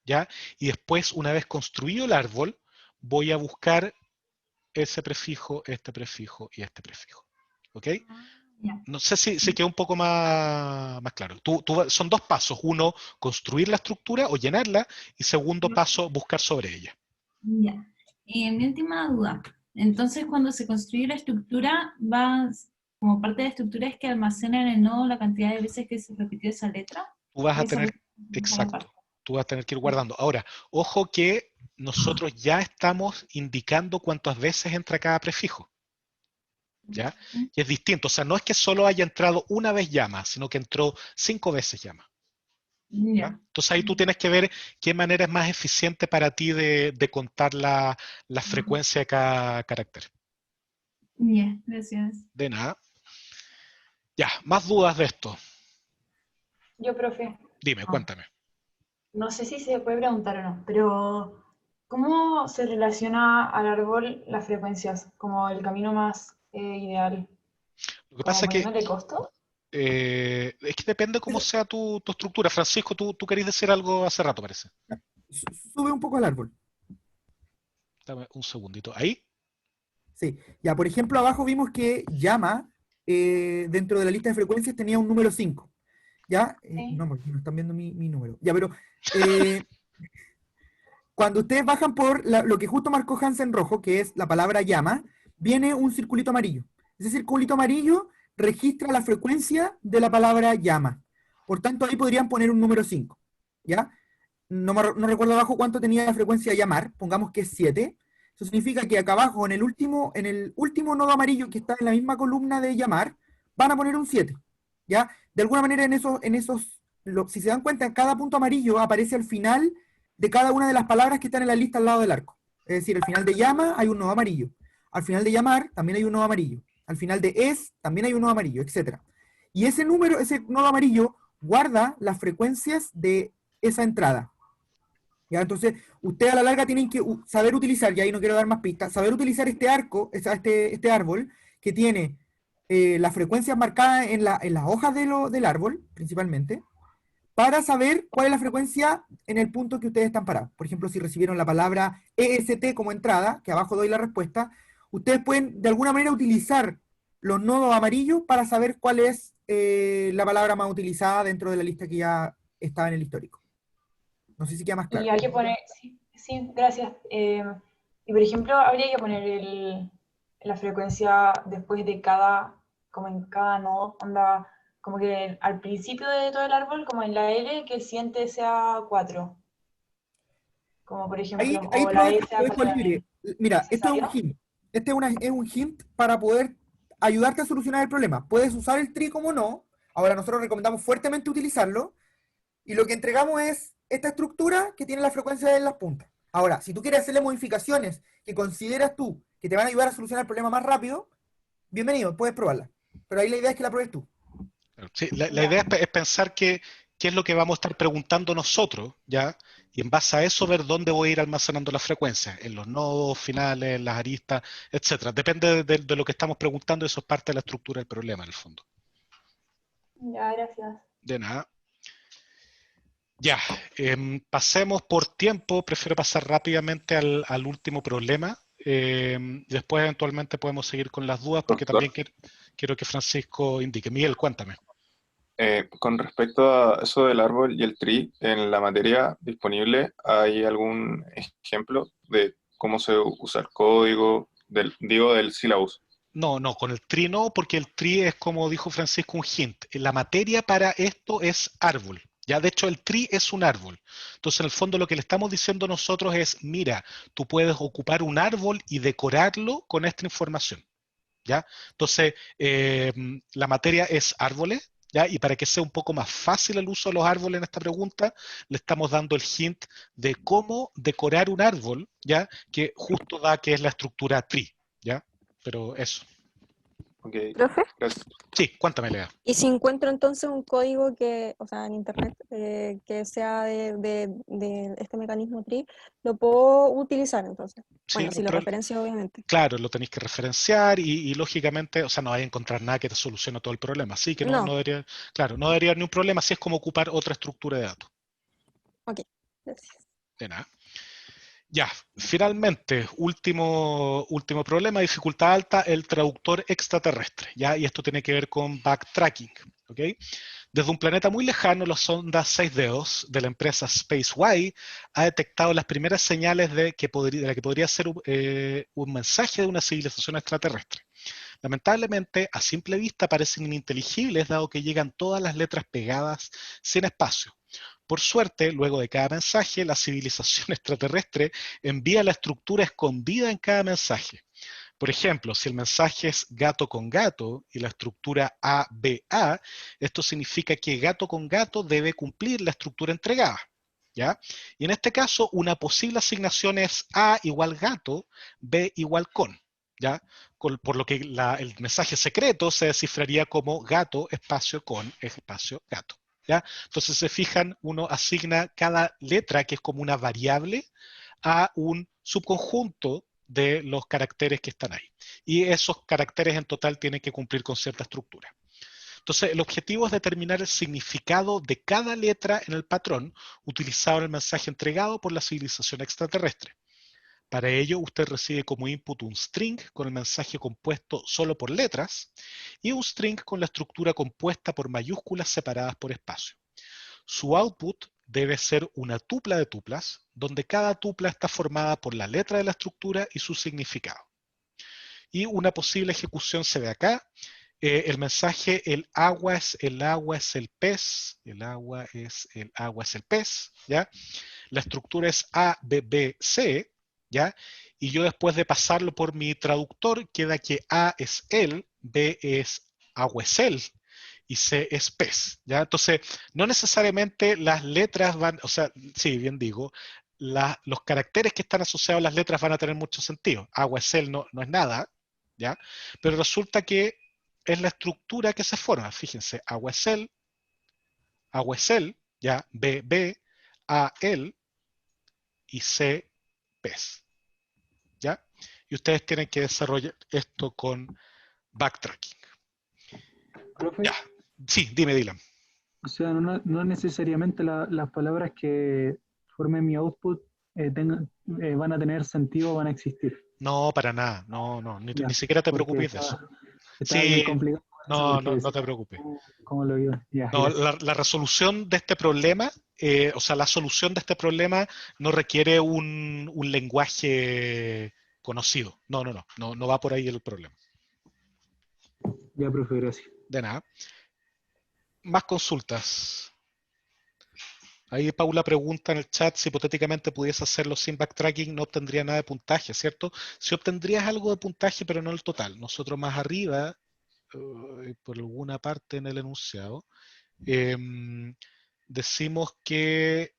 Speaker 1: ¿ya? Y después, una vez construido el árbol, voy a buscar ese prefijo, este prefijo y este prefijo. ¿Ok? No sé si queda un poco más claro. Son 2 pasos. Uno, construir la estructura o llenarla. Y segundo paso, buscar sobre ella.
Speaker 15: Ya. Mi última duda. Entonces, cuando se construye la estructura, como parte de la estructura es que almacena en el nodo la cantidad de veces que se repitió esa letra.
Speaker 1: Tú vas a tener, exacto, tú vas a tener que ir guardando. Ahora, ojo que nosotros ya estamos indicando cuántas veces entra cada prefijo. ¿Ya? Y es distinto. O sea, no es que solo haya entrado una vez llama, sino que entró 5 veces llama. ¿Ya? Entonces ahí tú tienes que ver qué manera es más eficiente para ti de contar la frecuencia de cada carácter.
Speaker 15: Bien, gracias.
Speaker 1: De nada. Ya, más dudas de esto.
Speaker 8: Yo, profe.
Speaker 1: Dime, cuéntame.
Speaker 8: No sé si se puede preguntar o no, pero ¿cómo se relaciona al árbol las frecuencias como el camino más ideal?
Speaker 1: Lo que pasa es que
Speaker 8: ¿Poniéndole costo?
Speaker 1: es que depende cómo sea tu estructura. Francisco, tú querías decir algo hace rato, parece.
Speaker 4: Sube un poco al árbol.
Speaker 1: Dame un segundito. ¿Ahí?
Speaker 4: Sí. Ya, por ejemplo, abajo vimos que llama, dentro de la lista de frecuencias, tenía un número 5. ¿Ya? No, porque no están viendo mi número. Ya, pero cuando ustedes bajan por lo que justo marcó Hans en rojo, que es la palabra llama, viene un circulito amarillo. Ese circulito amarillo registra la frecuencia de la palabra llama. Por tanto, ahí podrían poner un número 5. ¿Ya? No recuerdo abajo cuánto tenía la frecuencia llamar, pongamos que es 7. Eso significa que acá abajo, en el último nodo amarillo que está en la misma columna de llamar, van a poner un 7. ¿Ya? De alguna manera si se dan cuenta, en cada punto amarillo aparece al final de cada una de las palabras que están en la lista al lado del arco. Es decir, al final de llama hay un nodo amarillo. Al final de llamar también hay un nodo amarillo. Al final de es también hay un nodo amarillo, etc. Y ese nodo amarillo guarda las frecuencias de esa entrada. ¿Ya? Entonces, ustedes a la larga tienen que saber utilizar, y ahí no quiero dar más pistas, saber utilizar este árbol que tiene las frecuencias marcadas en las hojas del árbol, principalmente, para saber cuál es la frecuencia en el punto que ustedes están parados. Por ejemplo, si recibieron la palabra EST como entrada, que abajo doy la respuesta, ustedes pueden de alguna manera utilizar los nodos amarillos para saber cuál es la palabra más utilizada dentro de la lista que ya estaba en el histórico. No sé si queda más claro.
Speaker 8: Y hay que poner, sí, gracias. Y por ejemplo, habría que poner la frecuencia después de como en cada nodo, como que al principio de todo el árbol, como en la L, que el siguiente sea 4. Como por ejemplo,
Speaker 4: Ahí
Speaker 8: o la E
Speaker 4: probablemente
Speaker 8: sea
Speaker 4: lo dejo
Speaker 8: 4.
Speaker 4: libre. Mira, esto es un hint. Este es un hint para poder ayudarte a solucionar el problema. Puedes usar el tree como no. Ahora nosotros recomendamos fuertemente utilizarlo. Y lo que entregamos es esta estructura que tiene la frecuencia en las puntas. Ahora, si tú quieres hacerle modificaciones que consideras tú que te van a ayudar a solucionar el problema más rápido, bienvenido, puedes probarla. Pero ahí la idea es que la pruebes tú.
Speaker 1: Sí, la idea es pensar qué es lo que vamos a estar preguntando nosotros, ¿ya? Y en base a eso ver dónde voy a ir almacenando las frecuencias, en los nodos finales, en las aristas, etcétera. Depende de lo que estamos preguntando, eso es parte de la estructura del problema, en el fondo.
Speaker 8: Ya, gracias.
Speaker 1: De nada. Ya, pasemos por tiempo, prefiero pasar rápidamente al último problema. Después eventualmente podemos seguir con las dudas porque también quiero que Francisco indique. Miguel, cuéntame.
Speaker 3: Con respecto a eso del árbol y el tree, en la materia disponible, ¿hay algún ejemplo de cómo se usa el código, del syllabus?
Speaker 1: No, con el tree no, porque el tree es, como dijo Francisco, un hint. La materia para esto es árbol. Ya, de hecho, el tree es un árbol. Entonces, en el fondo, lo que le estamos diciendo nosotros es, mira, tú puedes ocupar un árbol y decorarlo con esta información. ¿Ya? Entonces, la materia es árboles, ¿ya? Y para que sea un poco más fácil el uso de los árboles en esta pregunta, le estamos dando el hint de cómo decorar un árbol, ¿ya? Que justo da que es la estructura tree, ¿ya? Pero eso.
Speaker 3: Okay.
Speaker 13: ¿Profe?
Speaker 3: Gracias.
Speaker 1: Sí, cuéntame, Lea.
Speaker 13: Y si encuentro entonces un código que, o sea, en internet, que sea de este mecanismo tree, lo puedo utilizar entonces.
Speaker 1: Sí,
Speaker 13: Bueno, si lo referencio, obviamente.
Speaker 1: Claro, lo tenéis que referenciar y lógicamente, o sea, no vais a encontrar nada que te solucione todo el problema. Así que no debería, claro, no debería haber ni un problema si es como ocupar otra estructura de datos.
Speaker 13: Ok, gracias.
Speaker 1: De nada. Ya, finalmente, último problema, dificultad alta, el traductor extraterrestre, ¿ya? Y esto tiene que ver con backtracking, ¿ok? Desde un planeta muy lejano, la sonda 6 dedos de la empresa SpaceY ha detectado las primeras señales de la que podría ser un mensaje de una civilización extraterrestre. Lamentablemente, a simple vista parecen ininteligibles dado que llegan todas las letras pegadas sin espacio. Por suerte, luego de cada mensaje, la civilización extraterrestre envía la estructura escondida en cada mensaje. Por ejemplo, si el mensaje es gato con gato y la estructura ABA, esto significa que gato con gato debe cumplir la estructura entregada, ¿ya? Y en este caso, una posible asignación es A igual gato, B igual con, ¿ya? Por lo que el mensaje secreto se descifraría como gato, espacio, con, espacio, gato. ¿Ya? Entonces se fijan, uno asigna cada letra, que es como una variable, a un subconjunto de los caracteres que están ahí. Y esos caracteres en total tienen que cumplir con cierta estructura. Entonces, el objetivo es determinar el significado de cada letra en el patrón utilizado en el mensaje entregado por la civilización extraterrestre. Para ello, usted recibe como input un string con el mensaje compuesto solo por letras y un string con la estructura compuesta por mayúsculas separadas por espacio. Su output debe ser una tupla de tuplas, donde cada tupla está formada por la letra de la estructura y su significado. Y una posible ejecución se ve acá. El mensaje, el agua es el pez, el agua es el pez, ¿ya? La estructura es A, B, B, C, ¿ya? Y yo después de pasarlo por mi traductor, queda que A es el, B es agua es el, y C es pez, ¿ya? Entonces, no necesariamente las letras van, o sea, sí, bien digo, los caracteres que están asociados a las letras van a tener mucho sentido. Agua es el no es nada, ¿ya? Pero resulta que es la estructura que se forma. Fíjense, agua es el, ¿ya? B, A, el, y C, pez, ¿ya? Y ustedes tienen que desarrollar esto con backtracking.
Speaker 16: Profe,
Speaker 1: ya. Sí, dime, Dylan.
Speaker 16: o sea, no necesariamente las palabras que formen mi output van a tener sentido o van a existir.
Speaker 1: No, para nada. No, ni siquiera te preocupes de eso.
Speaker 16: Está bien
Speaker 1: Sí,
Speaker 16: complicado.
Speaker 1: no te preocupes.
Speaker 16: ¿Cómo lo digo? Ya,
Speaker 1: No,
Speaker 16: gracias.
Speaker 1: la resolución de este problema, o sea, la solución de este problema no requiere un lenguaje conocido. No va por ahí el problema.
Speaker 16: Ya, profe, gracias.
Speaker 1: De nada. Más consultas. Ahí Paula pregunta en el chat si hipotéticamente pudiese hacerlo sin backtracking, no obtendría nada de puntaje, ¿cierto? Si obtendrías algo de puntaje, pero no el total. Nosotros más arriba, por alguna parte en el enunciado, decimos que,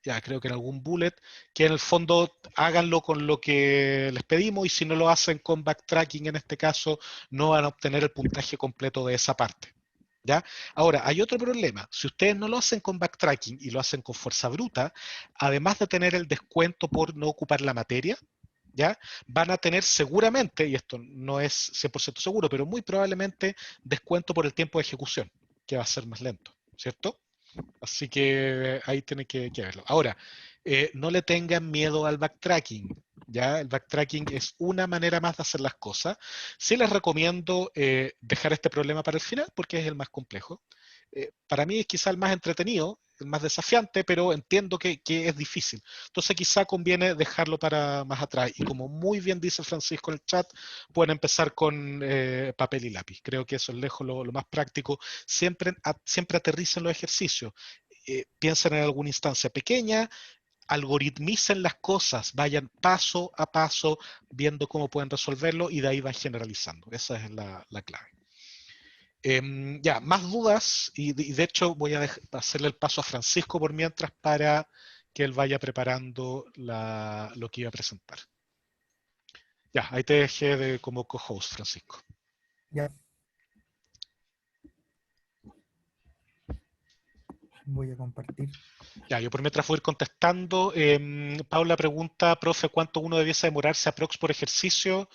Speaker 1: ya creo que en algún bullet, que en el fondo háganlo con lo que les pedimos y si no lo hacen con backtracking en este caso, no van a obtener el puntaje completo de esa parte. ¿Ya? Ahora, hay otro problema. Si ustedes no lo hacen con backtracking y lo hacen con fuerza bruta, además de tener el descuento por no ocupar la materia, ¿ya? Van a tener seguramente, y esto no es 100% seguro, pero muy probablemente descuento por el tiempo de ejecución, que va a ser más lento, ¿cierto? Así que ahí tienen que verlo. Ahora, no le tengan miedo al backtracking. ¿ya? El backtracking es una manera más de hacer las cosas. Sí les recomiendo dejar este problema para el final porque es el más complejo. Para mí es quizá el más entretenido, el más desafiante, pero entiendo que es difícil. Entonces quizá conviene dejarlo para más atrás. Y como muy bien dice Francisco en el chat, pueden empezar con papel y lápiz. Creo que eso es lejos lo más práctico. Siempre aterricen los ejercicios. Piensen en alguna instancia pequeña, algoritmicen las cosas, vayan paso a paso viendo cómo pueden resolverlo y de ahí van generalizando. Esa es la clave. Ya, más dudas y de hecho voy a hacerle el paso a Francisco por mientras para que él vaya preparando lo que iba a presentar. Ya, ahí te dejé como co-host, Francisco.
Speaker 4: Ya. Voy a compartir.
Speaker 1: Ya, yo por mientras voy a ir contestando. Paula pregunta, profe, ¿cuánto uno debiese demorarse aprox por ejercicio?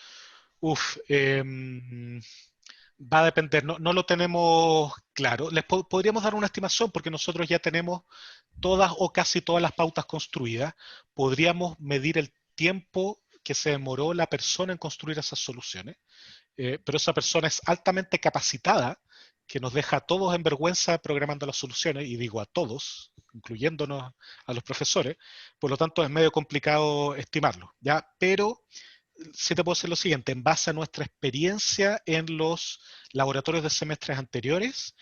Speaker 1: Va a depender, no lo tenemos claro. Les podríamos dar una estimación porque nosotros ya tenemos todas o casi todas las pautas construidas. Podríamos medir el tiempo que se demoró la persona en construir esas soluciones, pero esa persona es altamente capacitada, que nos deja a todos en vergüenza programando las soluciones, y digo a todos, incluyéndonos a los profesores, por lo tanto es medio complicado estimarlo, ¿ya? Pero sí te puedo decir lo siguiente, en base a nuestra experiencia en los laboratorios de semestres anteriores,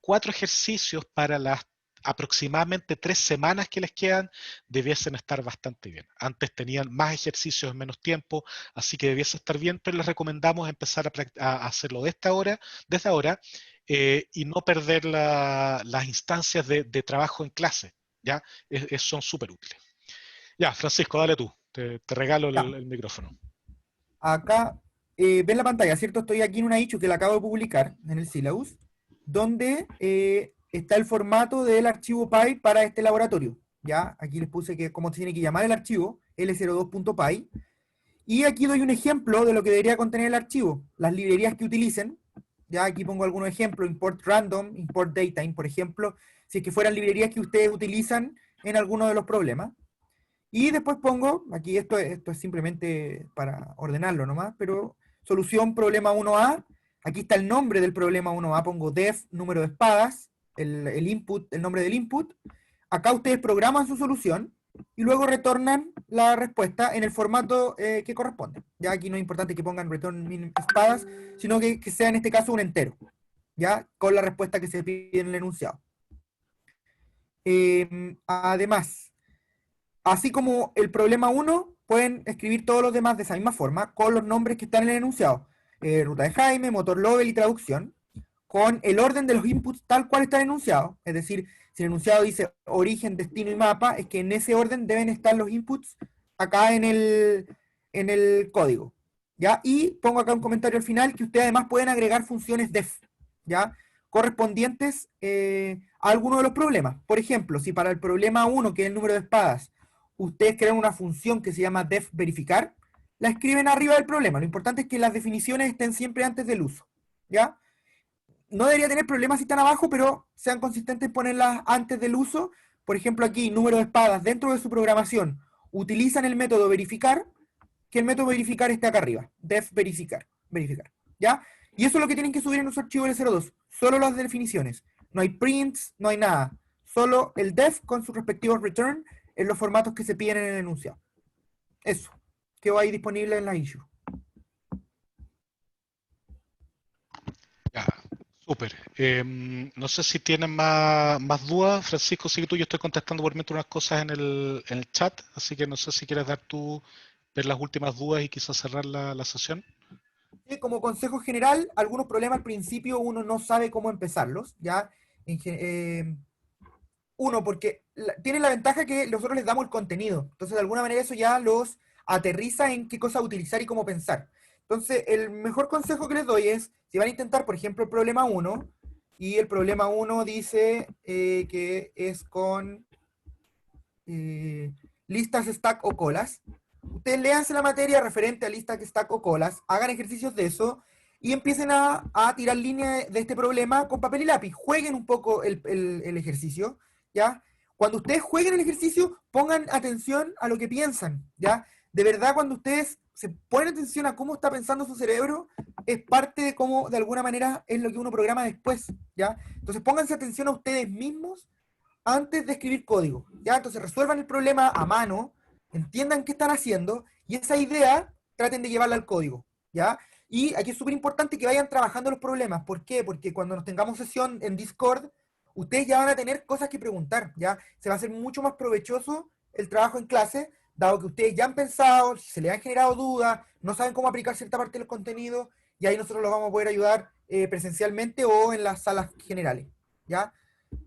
Speaker 1: 4 ejercicios para las aproximadamente 3 semanas que les quedan debiesen estar bastante bien. Antes tenían más ejercicios en menos tiempo, así que debiese estar bien, pero les recomendamos empezar a hacerlo desde ahora, y no perder las instancias de trabajo en clase, ¿ya? Son súper útiles. Ya, Francisco, dale tú, te regalo el micrófono.
Speaker 4: Acá, ven la pantalla, ¿cierto? Estoy aquí en una issue que la acabo de publicar en el syllabus, donde está el formato del archivo PY para este laboratorio. ¿Ya? Aquí les puse cómo se tiene que llamar el archivo, L02.py, y aquí doy un ejemplo de lo que debería contener el archivo, las librerías que utilicen. Ya aquí pongo algunos ejemplos, import random, import datetime, por ejemplo, si es que fueran librerías que ustedes utilizan en alguno de los problemas. Y después pongo, aquí esto es simplemente para ordenarlo nomás, pero solución problema 1A, aquí está el nombre del problema 1A, pongo def, número de espadas, el input, el nombre del input. Acá ustedes programan su solución y luego retornan la respuesta en el formato que corresponde. Ya aquí no es importante que pongan return min espadas, sino que sea en este caso un entero, ya con la respuesta que se pide en el enunciado. Además, así como el problema 1, pueden escribir todos los demás de esa misma forma, con los nombres que están en el enunciado. Ruta de Jaime, motor Lovell y traducción, con el orden de los inputs tal cual está el enunciado. Es decir, si el enunciado dice origen, destino y mapa, es que en ese orden deben estar los inputs acá en el código. ¿Ya? Y pongo acá un comentario al final que ustedes además pueden agregar funciones def, ¿ya? Correspondientes a alguno de los problemas. Por ejemplo, si para el problema 1, que es el número de espadas, ustedes crean una función que se llama def verificar, la escriben arriba del problema. Lo importante es que las definiciones estén siempre antes del uso, ¿ya? No debería tener problemas si están abajo, pero sean consistentes en ponerlas antes del uso. Por ejemplo, aquí, número de espadas, dentro de su programación, utilizan el método verificar, que el método verificar esté acá arriba, def verificar, ¿ya? Y eso es lo que tienen que subir en su archivo L02, solo las definiciones. No hay prints, no hay nada, solo el def con sus respectivos return en los formatos que se piden en el enunciado. Eso, quedó ahí disponible en la issue.
Speaker 1: Ya, súper. No sé si tienen más dudas. Francisco, sigue tú. Yo estoy contestando por mientras unas cosas en el chat, así que no sé si quieres ver las últimas dudas y quizás cerrar la sesión.
Speaker 4: Sí, como consejo general, algunos problemas al principio uno no sabe cómo empezarlos, ¿ya? Uno, porque tienen la ventaja que nosotros les damos el contenido. Entonces, de alguna manera eso ya los aterriza en qué cosa utilizar y cómo pensar. Entonces, el mejor consejo que les doy es, si van a intentar, por ejemplo, el problema 1, y el problema 1 dice que es con listas, stack o colas, ustedes léanse la materia referente a listas, stack o colas, hagan ejercicios de eso, y empiecen a tirar línea de este problema con papel y lápiz. Jueguen un poco el ejercicio, ¿ya? Cuando ustedes jueguen el ejercicio, pongan atención a lo que piensan, ¿ya? de verdad cuando ustedes se ponen atención a cómo está pensando su cerebro, es parte de cómo de alguna manera es lo que uno programa después, ¿ya? Entonces pónganse atención a ustedes mismos antes de escribir código, ¿ya? Entonces resuelvan el problema a mano, entiendan qué están haciendo, y esa idea traten de llevarla al código, ¿ya? Y aquí es súper importante que vayan trabajando los problemas. ¿Por qué? Porque cuando nos tengamos sesión en Discord, ustedes ya van a tener cosas que preguntar, ¿ya? Se va a hacer mucho más provechoso el trabajo en clase, dado que ustedes ya han pensado, se les han generado dudas, no saben cómo aplicar cierta parte del contenido, y ahí nosotros los vamos a poder ayudar presencialmente o en las salas generales, ¿ya?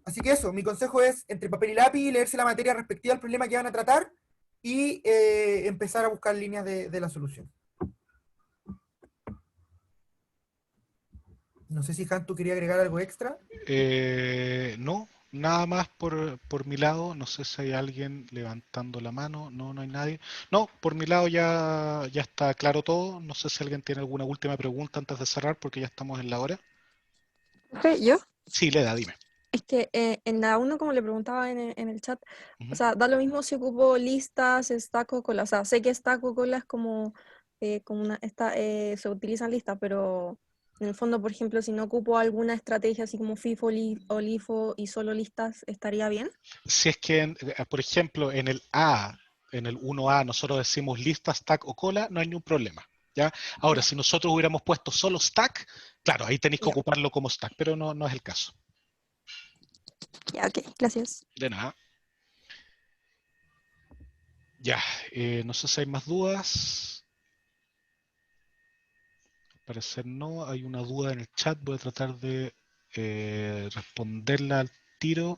Speaker 4: Así que eso, mi consejo es, entre papel y lápiz, leerse la materia respectiva al problema que van a tratar, y empezar a buscar líneas de la solución. No sé si Han, tú querías agregar algo extra.
Speaker 1: No, nada más por mi lado. No sé si hay alguien levantando la mano. No, no hay nadie. No, por mi lado ya está claro todo. No sé si alguien tiene alguna última pregunta antes de cerrar, porque ya estamos en la hora.
Speaker 13: Ok, ¿yo?
Speaker 1: Sí, Leda, dime.
Speaker 13: Es que en la 1, como le preguntaba en el chat,
Speaker 1: Ujú.
Speaker 13: o sea, da lo mismo si ocupo listas, stack o cola. O sea, sé que stack o cola es como se utilizan listas, pero en el fondo, por ejemplo, si no ocupo alguna estrategia así como FIFO o LIFO y solo listas, ¿estaría bien?
Speaker 1: Si es que, por ejemplo, en el A, en el 1A, nosotros decimos lista, stack o cola, no hay ningún problema, ¿ya? Ahora, si nosotros hubiéramos puesto solo stack, claro, ahí tenéis que ocuparlo como stack, pero no es el caso.
Speaker 13: Ya, ok, gracias.
Speaker 1: De nada. Ya, no sé si hay más dudas. Al parecer no, hay una duda en el chat, voy a tratar de responderla al tiro.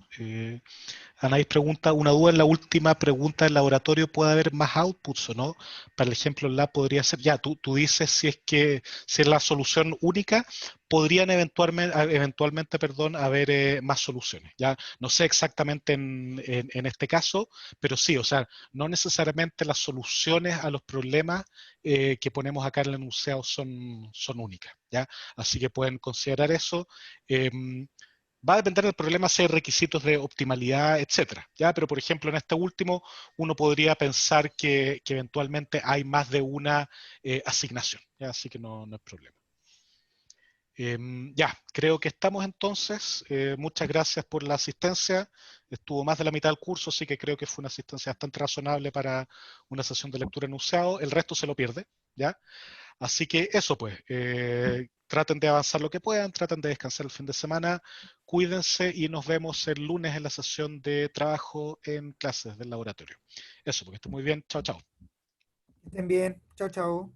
Speaker 1: Anaís pregunta, una duda en la última pregunta del laboratorio, ¿puede haber más outputs o no? Para el ejemplo, la podría ser, ya, tú dices si es la solución única, podrían eventualmente, haber más soluciones. Ya no sé exactamente en este caso, pero sí, o sea, no necesariamente las soluciones a los problemas que ponemos acá en el enunciado son únicas, ¿ya? Así que pueden considerar eso. Va a depender del problema si hay requisitos de optimalidad, etcétera, ¿ya? Pero, por ejemplo, en este último, uno podría pensar que eventualmente hay más de una asignación, ¿ya? Así que no es problema. Ya, creo que estamos entonces. Muchas gracias por la asistencia. Estuvo más de la mitad del curso, así que creo que fue una asistencia bastante razonable para una sesión de lectura enunciado. El resto se lo pierde, ¿ya? Así que eso pues, traten de avanzar lo que puedan, traten de descansar el fin de semana, cuídense y nos vemos el lunes en la sesión de trabajo en clases del laboratorio. Eso, porque esté muy bien. Chao, chao.
Speaker 4: Que estén bien. Chao, chao.